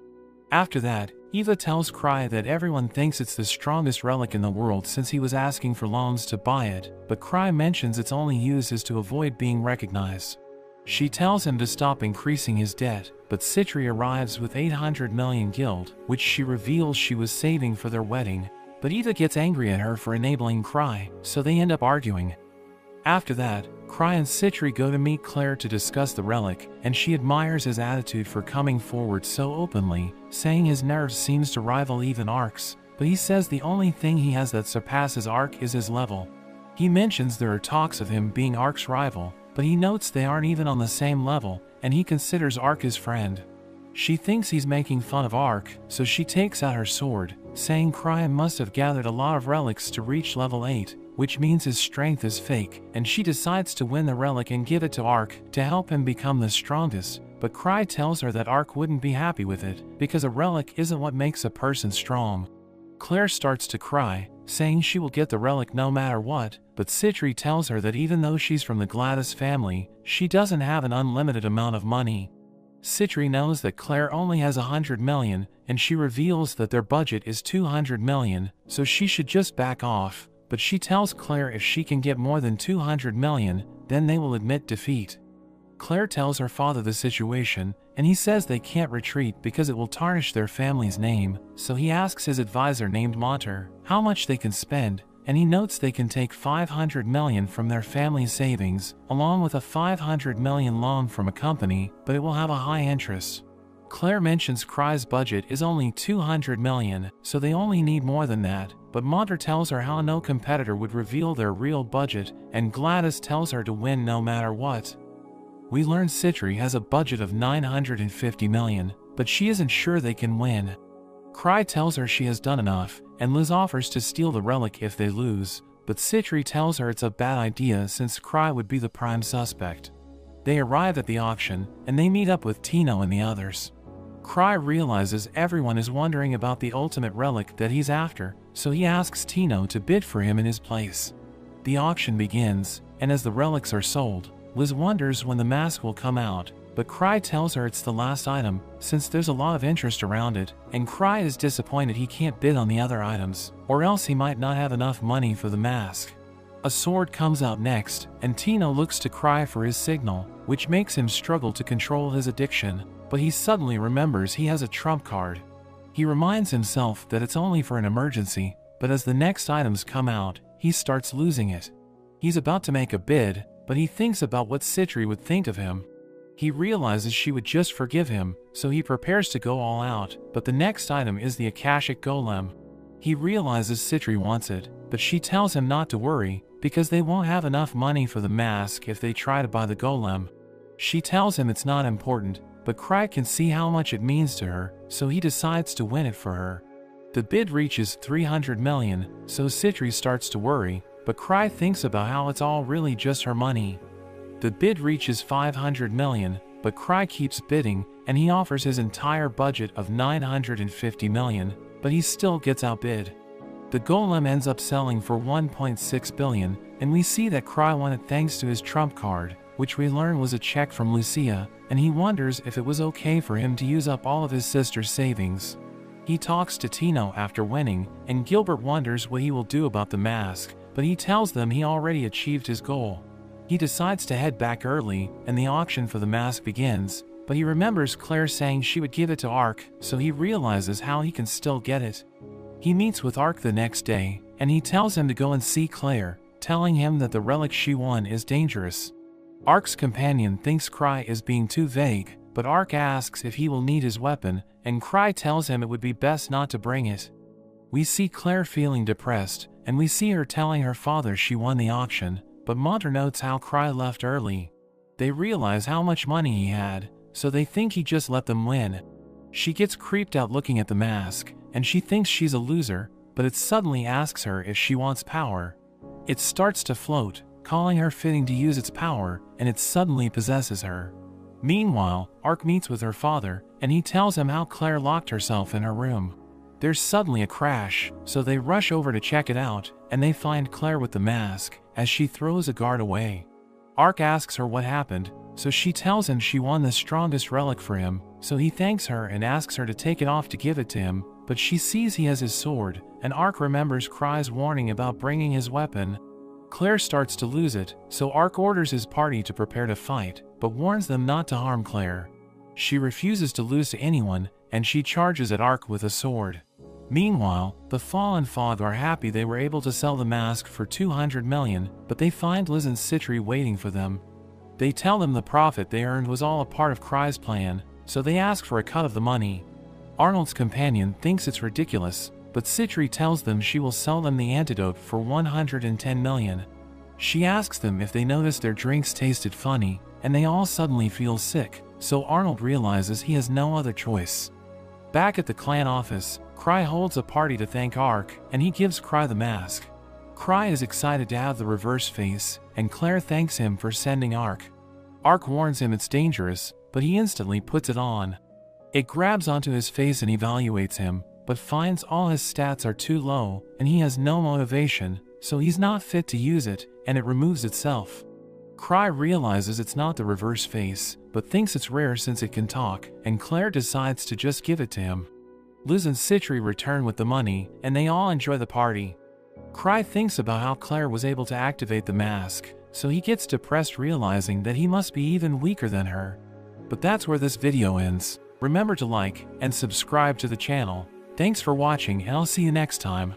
After that, Eva tells Cry that everyone thinks it's the strongest relic in the world since he was asking for loans to buy it, but Cry mentions its only use is to avoid being recognized. She tells him to stop increasing his debt, but Citri arrives with 800 million gild, which she reveals she was saving for their wedding, but Eva gets angry at her for enabling Cry, so they end up arguing. After that, Cry and Citri go to meet Claire to discuss the relic, and she admires his attitude for coming forward so openly, saying his nerves seems to rival even Ark's, but he says the only thing he has that surpasses Ark is his level. He mentions there are talks of him being Ark's rival, but he notes they aren't even on the same level, and he considers Ark his friend. She thinks he's making fun of Ark, so she takes out her sword, saying Cry must have gathered a lot of relics to reach level 8, which means his strength is fake, and she decides to win the relic and give it to Ark to help him become the strongest, but Cry tells her that Ark wouldn't be happy with it, because a relic isn't what makes a person strong. Claire starts to cry, saying she will get the relic no matter what, but Citri tells her that even though she's from the Gladys family, she doesn't have an unlimited amount of money. Citri knows that Claire only has 100 million, and she reveals that their budget is 200 million, so she should just back off, but she tells Claire if she can get more than 200 million, then they will admit defeat. Claire tells her father the situation, and he says they can't retreat because it will tarnish their family's name, so he asks his advisor named Monter how much they can spend, and he notes they can take 500 million from their family's savings, along with a 500 million loan from a company, but it will have a high interest. Claire mentions Cry's budget is only 200 million, so they only need more than that, but Monter tells her how no competitor would reveal their real budget, and Gladys tells her to win no matter what. We learn Citri has a budget of 950 million, but she isn't sure they can win. Cry tells her she has done enough, and Liz offers to steal the relic if they lose, but Citri tells her it's a bad idea since Cry would be the prime suspect. They arrive at the auction, and they meet up with Tino and the others. Cry realizes everyone is wondering about the ultimate relic that he's after, so he asks Tino to bid for him in his place. The auction begins, and as the relics are sold, Liz wonders when the mask will come out, but Cry tells her it's the last item, since there's a lot of interest around it, and Cry is disappointed he can't bid on the other items, or else he might not have enough money for the mask. A sword comes out next, and Tino looks to Cry for his signal, which makes him struggle to control his addiction, but he suddenly remembers he has a trump card. He reminds himself that it's only for an emergency, but as the next items come out, he starts losing it. He's about to make a bid, but he thinks about what Citri would think of him. He realizes she would just forgive him, so he prepares to go all out, but the next item is the Akashic Golem. He realizes Citri wants it, but she tells him not to worry, because they won't have enough money for the mask if they try to buy the golem. She tells him it's not important, but Cry can see how much it means to her, so he decides to win it for her. The bid reaches 300 million, so Citri starts to worry, but Cry thinks about how it's all really just her money. The bid reaches 500 million, but Cry keeps bidding, and he offers his entire budget of 950 million, but he still gets outbid. The golem ends up selling for 1.6 billion, and we see that Cry won it thanks to his trump card, which we learn was a check from Lucia, and he wonders if it was okay for him to use up all of his sister's savings. He talks to Tino after winning, and Gilbert wonders what he will do about the mask, but he tells them he already achieved his goal. He decides to head back early, and the auction for the mask begins, but he remembers Claire saying she would give it to Ark, so he realizes how he can still get it. He meets with Ark the next day, and he tells him to go and see Claire, telling him that the relic she won is dangerous. Ark's companion thinks Cry is being too vague, but Ark asks if he will need his weapon, and Cry tells him it would be best not to bring it. We see Claire feeling depressed, and we see her telling her father she won the auction, but Monter notes how Cry left early. They realize how much money he had, so they think he just let them win. She gets creeped out looking at the mask, and she thinks she's a loser, but it suddenly asks her if she wants power. It starts to float, calling her fitting to use its power, and it suddenly possesses her. Meanwhile, Ark meets with her father, and he tells him how Claire locked herself in her room. There's suddenly a crash, so they rush over to check it out, and they find Claire with the mask, as she throws a guard away. Ark asks her what happened, so she tells him she won the strongest relic for him, so he thanks her and asks her to take it off to give it to him, but she sees he has his sword, and Ark remembers Cry's warning about bringing his weapon. Claire starts to lose it, so Ark orders his party to prepare to fight, but warns them not to harm Claire. She refuses to lose to anyone, and she charges at Ark with a sword. Meanwhile, the Fallen Fog are happy they were able to sell the mask for 200 million, but they find Liz and Citri waiting for them. They tell them the profit they earned was all a part of Cry's plan, so they ask for a cut of the money. Arnold's companion thinks it's ridiculous, but Citri tells them she will sell them the antidote for 110 million. She asks them if they noticed their drinks tasted funny, and they all suddenly feel sick, so Arnold realizes he has no other choice. Back at the clan office, Cry holds a party to thank Ark, and he gives Cry the mask. Cry is excited to have the reverse face, and Claire thanks him for sending Ark. Ark warns him it's dangerous, but he instantly puts it on. It grabs onto his face and evaluates him, but finds all his stats are too low, and he has no motivation, so he's not fit to use it, and it removes itself. Cry realizes it's not the reverse face, but thinks it's rare since it can talk, and Claire decides to just give it to him. Liz and Citri return with the money, and they all enjoy the party. Cry thinks about how Claire was able to activate the mask, so he gets depressed realizing that he must be even weaker than her. But that's where this video ends. Remember to like and subscribe to the channel. Thanks for watching, and I'll see you next time.